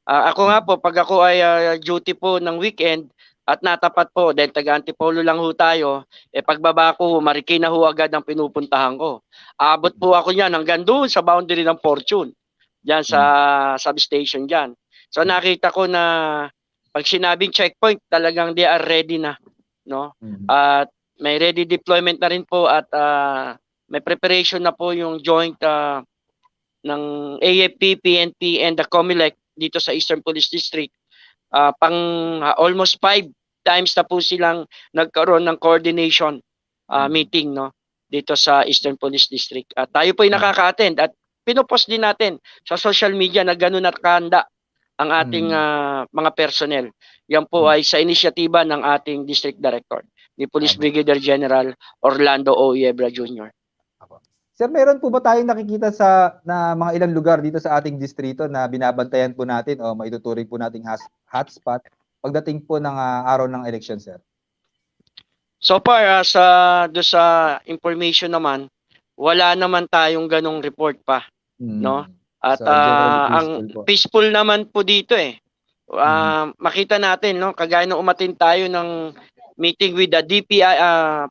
Ako nga po, pag ako ay duty po ng weekend at natapat po, dahil taga-Antipolo lang ho tayo, pagbaba ko, Marikina ho agad ang pinupuntahan ko. Abot po ako niyan hanggang doon sa boundary ng Fortune, dyan sa substation dyan. So nakita ko na pag sinabing checkpoint, talagang they are ready na. At may ready deployment na rin po at may preparation na po yung joint ng AFP, PNP and the COMELEC dito sa Eastern Police District. Almost 5 times na po silang nagkaroon ng coordination meeting dito sa Eastern Police District. At tayo po ay nakaka-attend at pinopost din natin sa social media na gano'n at kahanda ang ating mga personnel. Yan po ay sa inisyatiba ng ating District Director, ni Police Brigadier General Orlando O. Yebra Jr. Sir, meron po ba tayong nakikita na mga ilang lugar dito sa ating distrito na binabantayan po natin o maituturing po nating hotspot pagdating po ng araw ng election, sir? So far, do sa information naman, wala naman tayong ganong report pa. At ang peaceful naman po dito makita natin kagaya ng umatin tayo ng meeting with the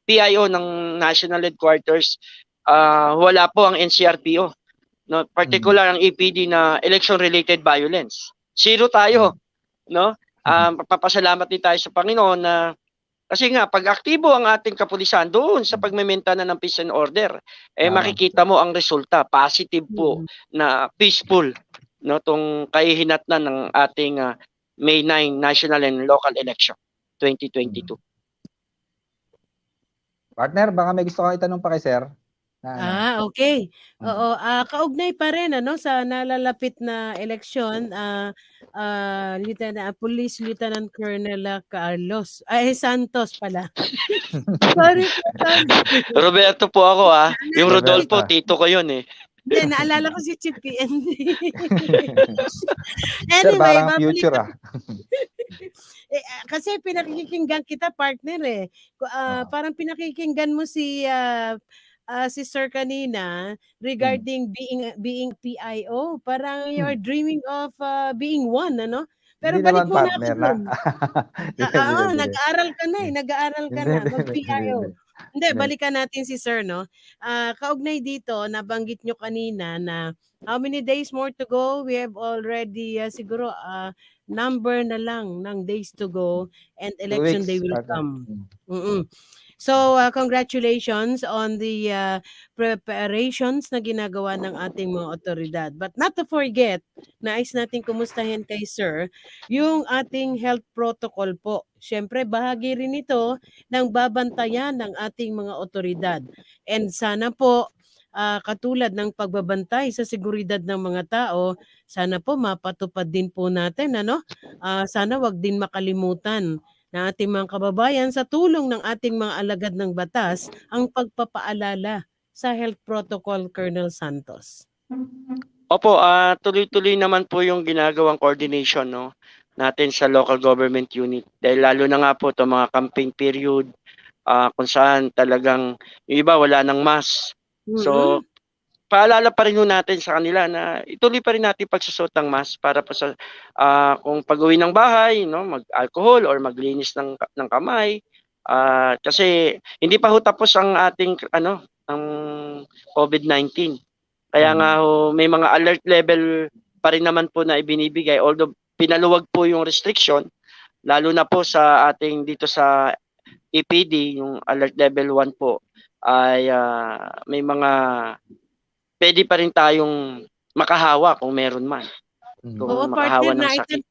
PIO ng National Headquarters, wala po ang NCRPO, particular ang EPD na election related violence. Zero tayo, papasalamat din tayo sa Panginoon na kasi nga pag aktibo ang ating kapulisan doon sa pagmementa ng peace and order, makikita mo ang resulta, positive po na peaceful tong kahihinatnan ng ating May 9 national and local election 2022. Partner, baka may gusto kang itanong pa kay sir? Okay. Oo, kaugnay pa rin sa nalalapit na eleksyon, Police Lieutenant Colonel Carlos Santos pala. Sorry po, Roberto po ako yung Rodolfo, tito ko yun Hindi, naalala ko si Chief KND. Sir, parang future Kasi pinakikinggan kita, partner parang pinakikinggan mo si Sir kanina regarding being PIO. Parang you're dreaming of being one, Pero Hindi balik naman, mo na partner, ako dun. Nag-aaral ka na, mag-PIO. Hindi, balikan natin si Sir, kaugnay dito, nabanggit nyo kanina na how many days more to go? We have already siguro number na lang ng days to go and election day will come. So, congratulations on the preparations na ginagawa ng ating mga otoridad. But not to forget, nais natin kumustahin kay Sir, yung ating health protocol po. Siyempre, bahagi rin ito ng babantayan ng ating mga otoridad. And sana po, katulad ng pagbabantay sa seguridad ng mga tao, sana po mapatupad din po natin, sana wag din makalimutan na ating mga kababayan sa tulong ng ating mga alagad ng batas ang pagpapaalala sa health protocol, Colonel Santos. Opo, tuloy-tuloy naman po yung ginagawang coordination natin sa local government unit. Dahil lalo na nga po itong mga campaign period kung saan talagang yung iba wala ng mask. So, paalala pa rin natin sa kanila na ituloy pa rin natin pagsusot ng mask para pa sa kung pag-uwi ng bahay, mag-alcohol or maglinis ng kamay. Kasi hindi pa ho tapos ang ating ng COVID-19. Kaya nga ho, may mga alert level pa rin naman po na ibinibigay, although pinaluwag po yung restriction, lalo na po sa ating dito sa EPD, yung alert level 1 po, ay may mga pwede pa rin tayong makahawa kung meron man. Kung Oo, makahawa partner, ng sakit.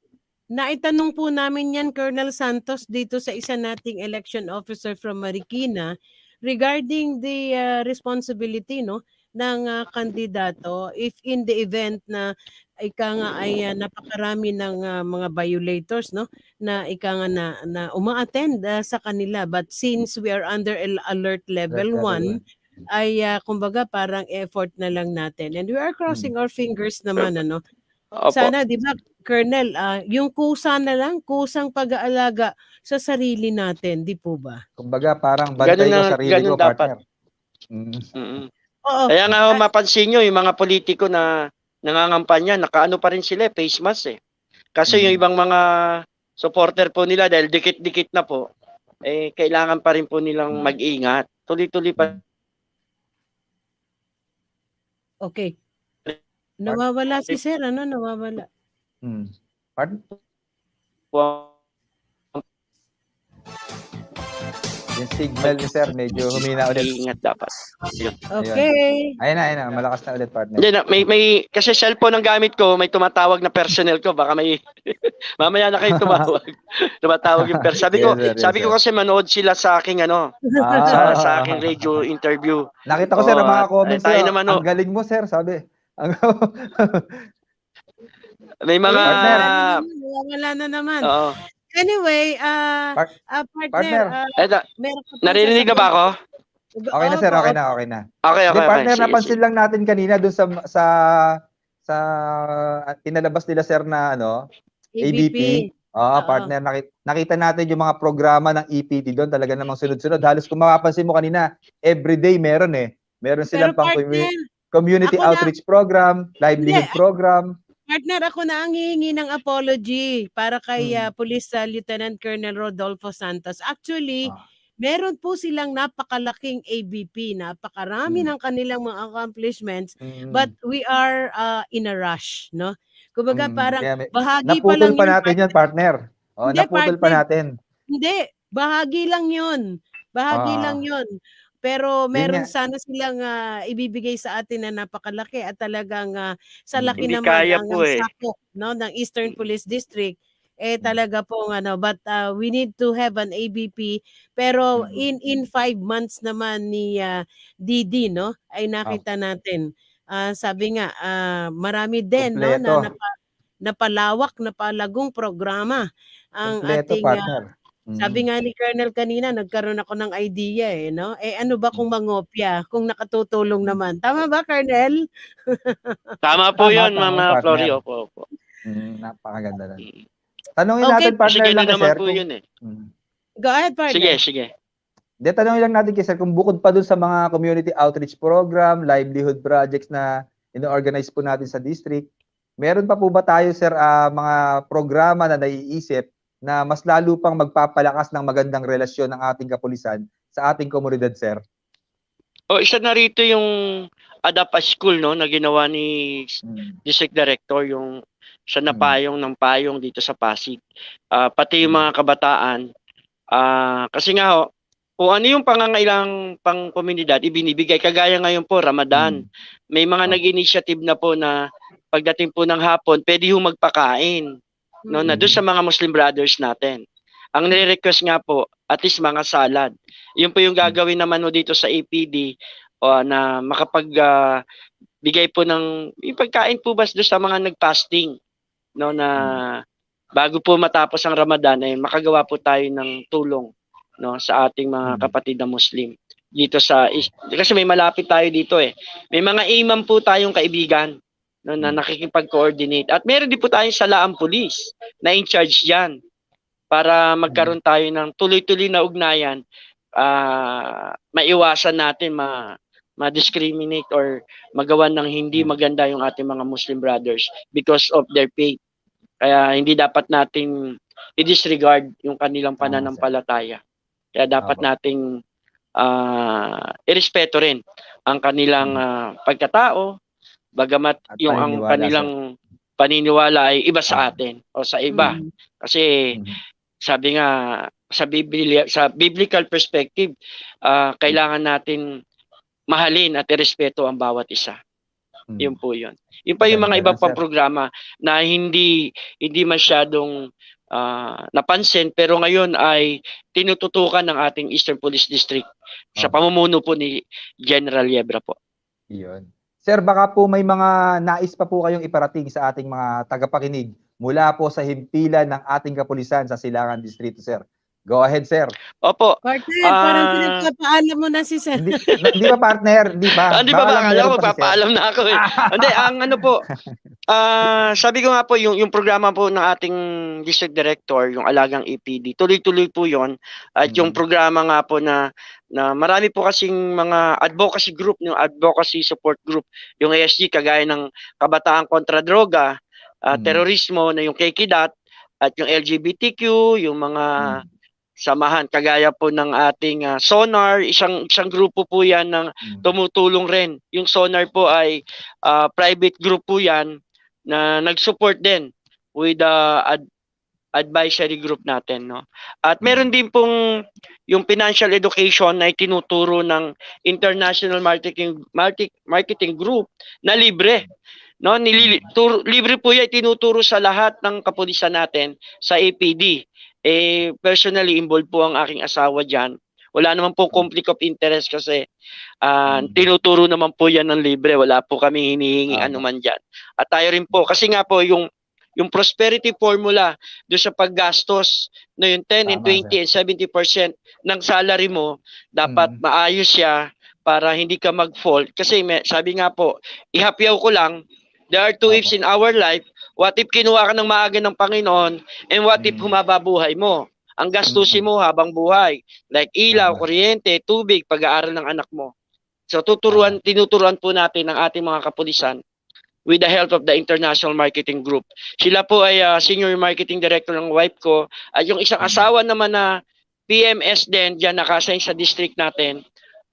naitanong po namin yan, Colonel Santos, dito sa isa nating election officer from Marikina regarding the responsibility ng kandidato if in the event na ika nga ay napakarami ng mga violators na ika nga na uma-attend sa kanila, but since we are under alert level 1 ay kumbaga parang effort na lang natin, and we are crossing our fingers naman Opo. sana, di ba, Colonel, yung kusang pag-aalaga sa sarili natin, di po ba? Kumbaga, parang bantay ko sarili ganun ko, dapat. partner. Mm. Oo. Kaya nga mapansin nyo, yung mga politiko na nangangampanya, nakaano pa rin sila, face mask eh. Kasi yung ibang mga supporter po nila, dahil dikit-dikit na po, kailangan pa rin po nilang mag-ingat. Tuloy-tuloy pa. Okay. Nawawala si Sir, nawawala. Pardon? Yung signal ni Sir, medyo humina ulit. Ingat dapat. Okay. Ayun na, malakas na ulit, partner. Hindi na, may kasi cellphone ang gamit ko, may tumatawag na personnel ko, baka may mamaya na kayo tumawag. Tumatawag yung sabi ko, Yes, sir, sabi ko kasi manood sila sa aking sa aking radio interview. Nakita ko, sir, ang mga comments tayo sa'yo. naman, Ang galing mo, sir, sabi. May mga Nawawala na naman. Oo. Anyway, partner, meron ka pa Naririnig na ba ako? Okay na, sir, okay na. Okay. Partner, Sige, napansin lang natin kanina doon sa pinalabas nila, sir, na ABP. Partner, nakita natin yung mga programa ng EPD doon, talaga namang sunod-sunod. Halos kung mapapansin mo kanina, everyday meron Meron silang pang community outreach program, livelihood program. Partner, ako na ang hihingi ng apology para kay Police Lieutenant Colonel Rodolfo Santos. Actually, meron po silang napakalaking ABP, napakarami ng kanilang mga accomplishments, but we are in a rush, Kumbaga parang bahagi pa lang naputol pa natin yan, partner. Naputol pa natin. Hindi, bahagi lang yun. Pero meron sana silang ibibigay sa atin na napakalaki at talagang sa laki Hindi naman kaya ang po sakop ng Eastern Police District talaga pong but we need to have an ABP, pero in 5 months naman ni DD ay nakita natin sabi nga marami din na napalawak, napalagong programa ang kompleto, ating partner. sabi nga ni Colonel kanina, nagkaroon ako ng idea ano ba kung mangopya, kung nakatutulong naman. Tama ba, Colonel? Tama po yun, Mama Flory. Opo. Napakaganda na. Tanungin natin, partner, lang kay sir. Go ahead, partner. Sige. Tanungin lang natin kay sir, kung bukod pa dun sa mga community outreach program, livelihood projects na ino-organize po natin sa district, meron pa po ba tayo, sir, mga programa na naiisip na mas lalo pang magpapalakas ng magandang relasyon ng ating kapulisan sa ating komunidad, sir? Isa na rito yung Adapt a School na ginawa ni District Director, yung siya na payong ng payong dito sa Pasig. Pati yung mga kabataan. Kasi nga kung ano yung pangangailang pang komunidad, ibinibigay. Kagaya ngayon po, Ramadan. May mga nag-initiative na po na pagdating po ng hapon, pwede yung magpakain. Na doon sa mga Muslim brothers natin. Ang nire-request nga po, at least mga salad. Yun po yung gagawin naman dito sa APD na makapagbigay po ng yung pagkain po ba doon sa mga nag-fasting. Na bago po matapos ang Ramadan, makagawa po tayo ng tulong sa ating mga kapatid na Muslim. Dito kasi may malapit tayo dito May mga imam po tayong kaibigan na nakikipag-coordinate. At meron din po tayong Salaang Police na in charge dyan para magkaroon tayo ng tuloy-tuloy na ugnayan, maiwasan natin ma-discriminate or magawa ng hindi maganda yung ating mga Muslim brothers because of their faith. Kaya hindi dapat nating i-disregard yung kanilang pananampalataya. Kaya dapat nating irespeto rin ang kanilang pagkatao, bagamat At yung ang paniniwala, kanilang paniniwala ay iba sa Ah. atin o sa iba. Mm. Kasi Mhm. sabi nga sa biblical perspective, kailangan natin mahalin at irespeto ang bawat isa. Mhm. Yun po yun. Yun pa yung mga Ganda ibang lang, sir. pang programa na hindi masyadong napansin, pero ngayon ay tinututukan ng ating Eastern Police District sa Okay. pamumuno po ni General Yebra po. Iyon. Sir, baka po may mga nais pa po kayong iparating sa ating mga tagapakinig mula po sa himpilan ng ating kapulisan sa Silangan Distrito, sir. Go ahead, sir. Opo. Partner, parang Ah, pinagpapaalam mo na si Sir. Hindi ba, partner? Hindi pa. Hindi ba Baka lang akala meron ko pa si sir. papaalam na ako eh. Hindi, ang ano po, sabi ko nga po, yung programa po ng ating district director, yung Alagang EPD, tuloy-tuloy po yon. At yung programa nga po na marami po kasing mga advocacy group, yung advocacy support group, yung ASG, kagaya ng Kabataan Kontra Droga, terorismo, na yung KKDAT, at yung LGBTQ, yung mga samahan, kagaya po ng ating Sonar, isang grupo po yan ng tumutulong rin. Yung Sonar po ay private group po yan na nag-support din with the advisory group natin, no. At meron din pong yung financial education na tinuturo ng International Marketing Group na libre, no. Libre po yan, tinuturo sa lahat ng kapulisan natin sa APD. Personally involved po ang aking asawa diyan. Wala naman po conflict of interest kasi tinuturo naman po yan ng libre. Wala po kami hinihingi anuman dyan. At tayo rin po, kasi nga po yung prosperity formula doon sa paggastos na yung 10 and 20 and 70% ng salary mo, dapat maayos siya para hindi ka mag-fall. Kasi sabi nga po, ihapyaw ko lang, there are two ifs in our life. What if kinuha ka ng maaga ng Panginoon, and what if humaba buhay mo? Ang gastusin mo habang buhay, like ilaw, kuryente, tubig, pag-aaral ng anak mo. So tinuturuan po natin ang ating mga kapulisan with the help of the International Marketing Group. Sila po ay senior marketing director ng wife ko, at yung isang asawa naman na PMS din, dyan naka-assign sa district natin,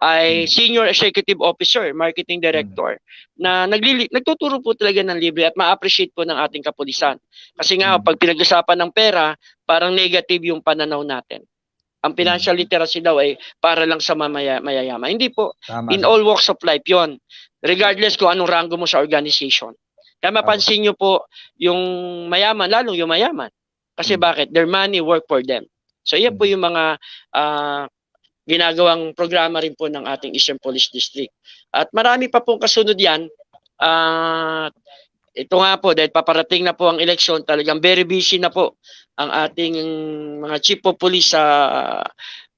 ay senior executive officer, marketing director, na nagtuturo po talaga ng libre at ma-appreciate po ng ating kapulisan. Kasi nga, pag pinag-usapan ng pera, parang negative yung pananaw natin. Ang financial literacy daw ay para lang sa mayayaman. Hindi po. In all walks of life yon, regardless kung anong rango mo sa organization. Kaya mapansin nyo po yung mayaman, lalong yung mayaman. Kasi bakit? Their money work for them. So yan po yung mga ginagawang programa rin po ng ating Eastern Police District. At marami pa pong kasunod yan. Ito nga po, dahil paparating na po ang eleksyon, talagang very busy na po ang ating mga chief of police sa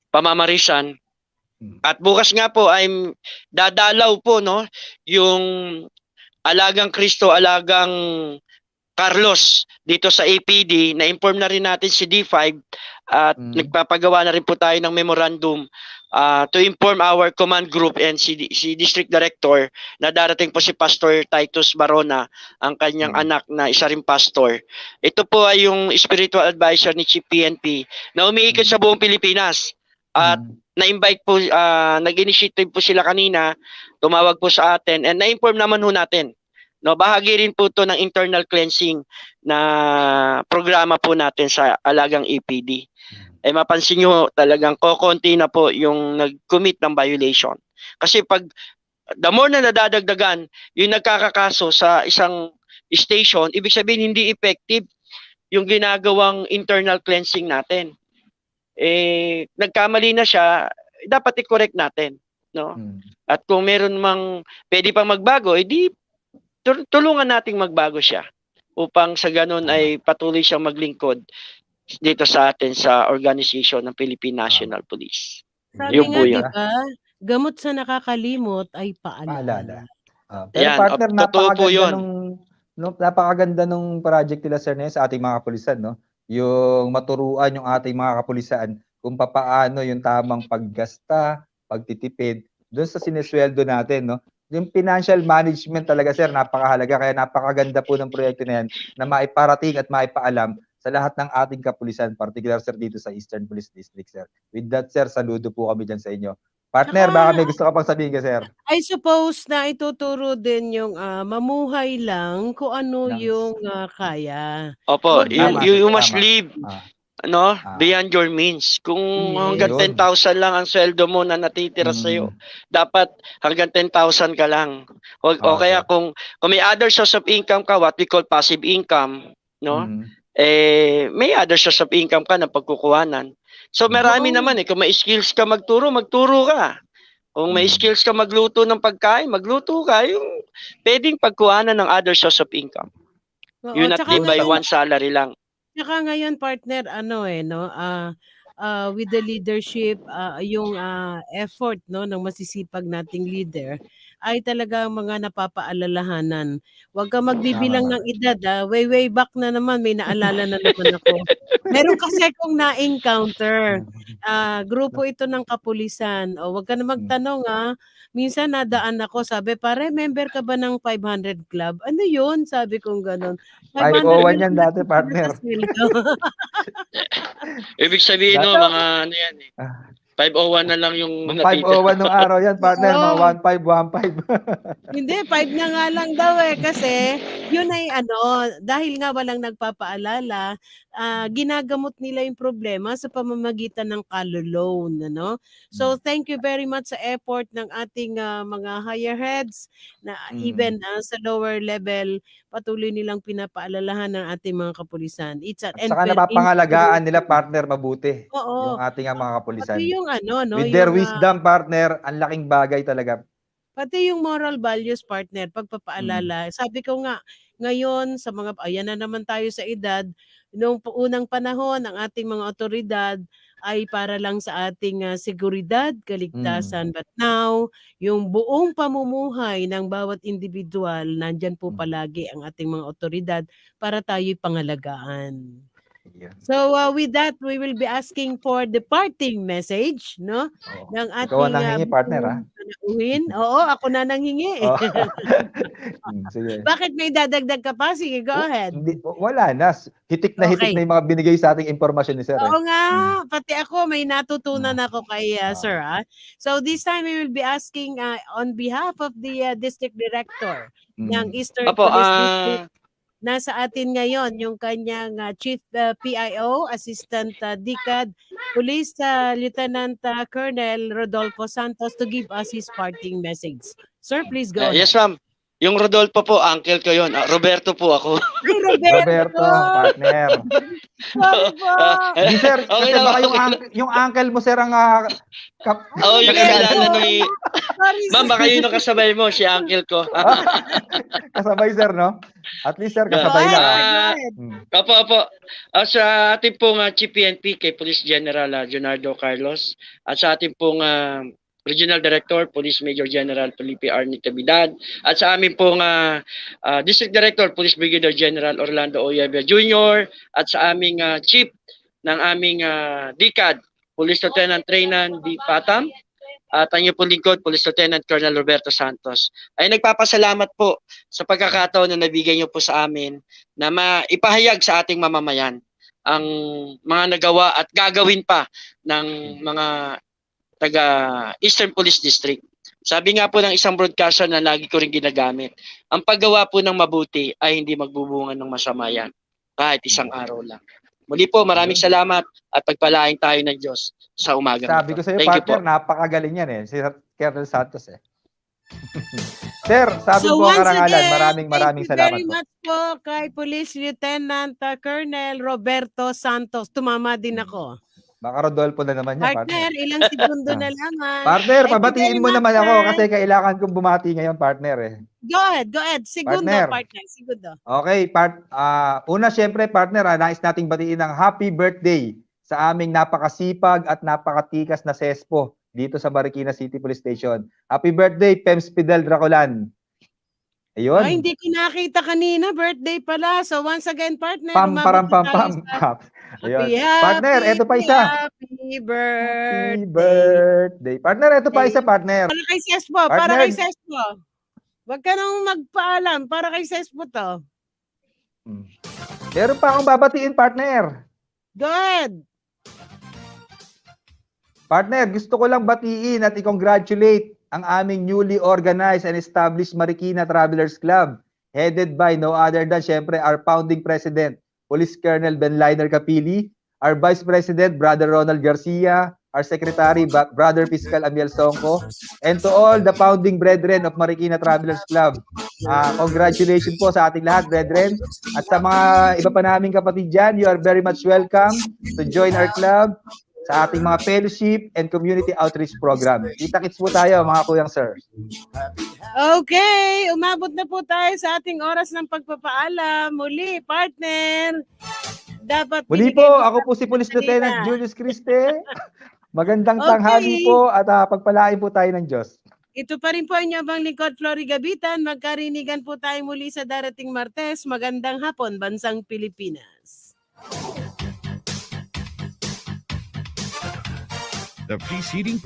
pamamarisan. At bukas nga po ay dadalaw po, no, yung Alagang Cristo, Alagang Carlos dito sa APD. Na-inform na rin natin si D5 at nagpapagawa na rin po tayo ng memorandum to inform our command group and si District Director na darating po si Pastor Titus Barona, ang kanyang anak na isa rin pastor. Ito po ay yung spiritual advisor ni Chief PNP na umiikot sa buong Pilipinas. At na-invite po, nag-initiative po sila kanina, tumawag po sa atin, and na-inform naman ho natin. No, bahagi rin po to ng internal cleansing na programa po natin sa Alagang EPD. Mapansin nyo talagang kokonti na po yung nag-commit ng violation. Kasi pag the more na nadadagdagan yung nagkakakaso sa isang station, ibig sabihin hindi effective yung ginagawang internal cleansing natin. Nagkamali na siya, dapat i-correct natin, no? At kung meron mang pwede pang magbago, di tulungan nating magbago siya upang sa ganun ay patuloy siyang maglingkod dito sa atin sa organization ng Philippine National Police. Sabi Yun nga, po di yun. ba, gamot sa nakakalimot ay paalala. Pero Yan, partner, totoo po yun. napakaganda nung project nila, sir, sa ating mga kapulisan, no? Yung maturuan yung ating mga kapulisan kung papaano yung tamang paggasta, pagtitipid doon sa sinesweldo natin, no? Yung financial management talaga, sir, napakahalaga. Kaya napakaganda po ng proyekto na yan na maiparating at maipaalam sa lahat ng ating kapulisan, particular, sir, dito sa Eastern Police District, sir. With that, sir, saludo po kami dyan sa inyo. Partner, Tsaka, baka may gusto ka pang sabihin ka, sir. I suppose na ituturo din yung mamuhay lang kung ano Ng- yung kaya. Opo, Wag Tama, you must tama. live Ah, no, ah. beyond your means. Kung hanggang Yun. 10,000 lang ang sweldo mo na natitira sa iyo, dapat hanggang 10,000 ka lang. O Okay. kaya kung may other source of income ka, what we call passive income, no? Mhm. May other source of income ka na pagkukuhanan. So marami Oo. naman kung may skills ka magturo ka. Kung may skills ka magluto ng pagkain, magluto ka. Yung pwedeng pagkuhanan ng other source of income. Oo, You not tsaka live by ngayon- one salary lang. Tsaka ngayon, partner, with the leadership, yung effort ng masisipag nating leader ay talagang mga napapaalalahanan. Huwag ka magbibilang Tama. ng edad. Way back na naman, may naalala na naman ako. Meron kasi akong na-encounter. Grupo ito ng kapulisan. Huwag ka na magtanong Minsan nadaan ako, sabi, pare, member ka ba ng 500 Club? Ano yun? Sabi kong ganon. 501 yan dati, partner. Ibig sabihin no, mga ano yan 501 na lang yung Mga natitira. 501 nung araw yan, partner. Mga Oo. 1515. Hindi, 5 na nga lang daw kasi yun ay dahil nga walang nagpapaalala, ginagamot nila yung problema sa pamamagitan ng kalulone, So thank you very much sa effort ng ating mga higher heads na even sa lower level patuloy nilang pinapaalalahan ng ating mga kapulisan. At saka napapangalagaan nila, partner, mabuti. Oo. Yung ating mga kapulisan. Pati yung With their yung, wisdom, partner, ang laking bagay talaga. pati yung moral values, partner, pagpapaalala. Sabi ko nga, ngayon sa mga, ayan na naman tayo sa edad, noong unang panahon, ang ating mga otoridad ay para lang sa ating seguridad, kaligtasan. But now, yung buong pamumuhay ng bawat individual, nandyan po palagi ang ating mga otoridad para tayo'y pangalagaan. Yeah. So with that, we will be asking for the parting message, ng ating Ikaw ang nanghingi, partner, panauhin. Oo, ako na nanghingi. Oh. Sige. Bakit may dadagdag ka pa? Sige, go ahead. Wala na. Hitik na hitik Okay. na yung mga binigay sa ating impormasyon ni sir. Oo nga, pati ako may natutunan ako kay sir. So this time we will be asking on behalf of the district director ng Eastern Opo, Police District. Nasa atin ngayon yung kanyang Chief PIO, Assistant DCAD, Police Lieutenant Colonel Rodolfo Santos to give us his parting message. Sir, please go ahead. Yes, ma'am. Yung Rodolfo po, uncle ko yun. Roberto po ako. Ay, Roberto, partner. Sorry po. Hindi sir, Okay kasi lang, baka okay yung uncle mo sir ang yung kakilala ni... Sorry, Ma'am, baka yun ang kasabay mo, si uncle ko. kasabay sir, no? At least sir, Yeah. kasabay lang. Opo. Sa ating pong Chief PNP kay Police General Leonardo Carlos at sa ating pong Regional Director, Police Major General Felipe R. Natividad at sa amin pong District Director, Police Brigadier General Orlando Oyebia Jr. at sa aming Chief ng aming DCAD, Police Lieutenant Reynan D. Patam at ang inyong pong lingkod, Police Lieutenant Colonel Roberto Santos. Ay nagpapasalamat po sa pagkakataon na nabigay niyo po sa amin na maipahayag sa ating mamamayan ang mga nagawa at gagawin pa ng mga taga Eastern Police District. Sabi nga po ng isang broadcaster na lagi ko rin ginagamit, ang paggawa po ng mabuti ay hindi magbubunga ng masama yan, kahit isang araw lang. Muli po, maraming salamat at pagpalaing tayo ng Diyos sa umaga. Sabi ko sa iyo, Thank you partner, po. napakagaling yan si Colonel Santos Sir, sabi So po once karangalan, again, maraming thank you salamat very po. much po kay Police Lieutenant Colonel Roberto Santos. Tumama din ako. Baka Rodolfo na naman yan, Partner, partner. ilang segundo na lamang. Partner, Thank you pabatiin very mo much, naman ako sir. kasi kailangan kong bumati ngayon, partner Go ahead. Segundo, partner. Segundo. Okay, una syempre, partner, nais nating batiin ng happy birthday sa aming napakasipag at napakatikas na sespo dito sa Marikina City Police Station. Happy birthday, Pems Fidel Dracolan. Ayun. Ay, hindi ko nakita kanina. Birthday pala. So once again, partner, Pam, param, pam, tayo pam. sa Ayun. happy, Partner, eto pa isa. Happy birthday. Happy birthday. Partner, eto pa isa, partner. Para kay Sespo. Para kay Sespo. Huwag ka nang magpaalam. Para kay Sespo to. Meron pa akong babatiin, partner. Go ahead. Partner, gusto ko lang batiin at i-congratulate ang aming newly organized and established Marikina Travelers Club, headed by no other than, syempre, our founding president, Police Colonel Benliner Capili, our Vice President, Brother Ronald Garcia, our Secretary, Brother Fiscal Amiel Songko, and to all the founding brethren of Marikina Travelers Club. Congratulations po sa ating lahat, brethren. At sa mga iba pa naming kapatid dyan, you are very much welcome to join our club sa ating mga fellowship and community outreach program. Kita-kits po tayo, mga kuyang sir. Okay, umabot na po tayo sa ating oras ng pagpapaalam. Muli, partner. Dapat Muli po, ako po si Police Lieutenant Julius Criste. Magandang tanghali po at pagpalain po tayo ng Diyos. Ito pa rin po inyo abang lingkod, Flory Gabitan. Magkarinigan po tayo muli sa darating Martes. Magandang hapon, Bansang Pilipinas. The preceding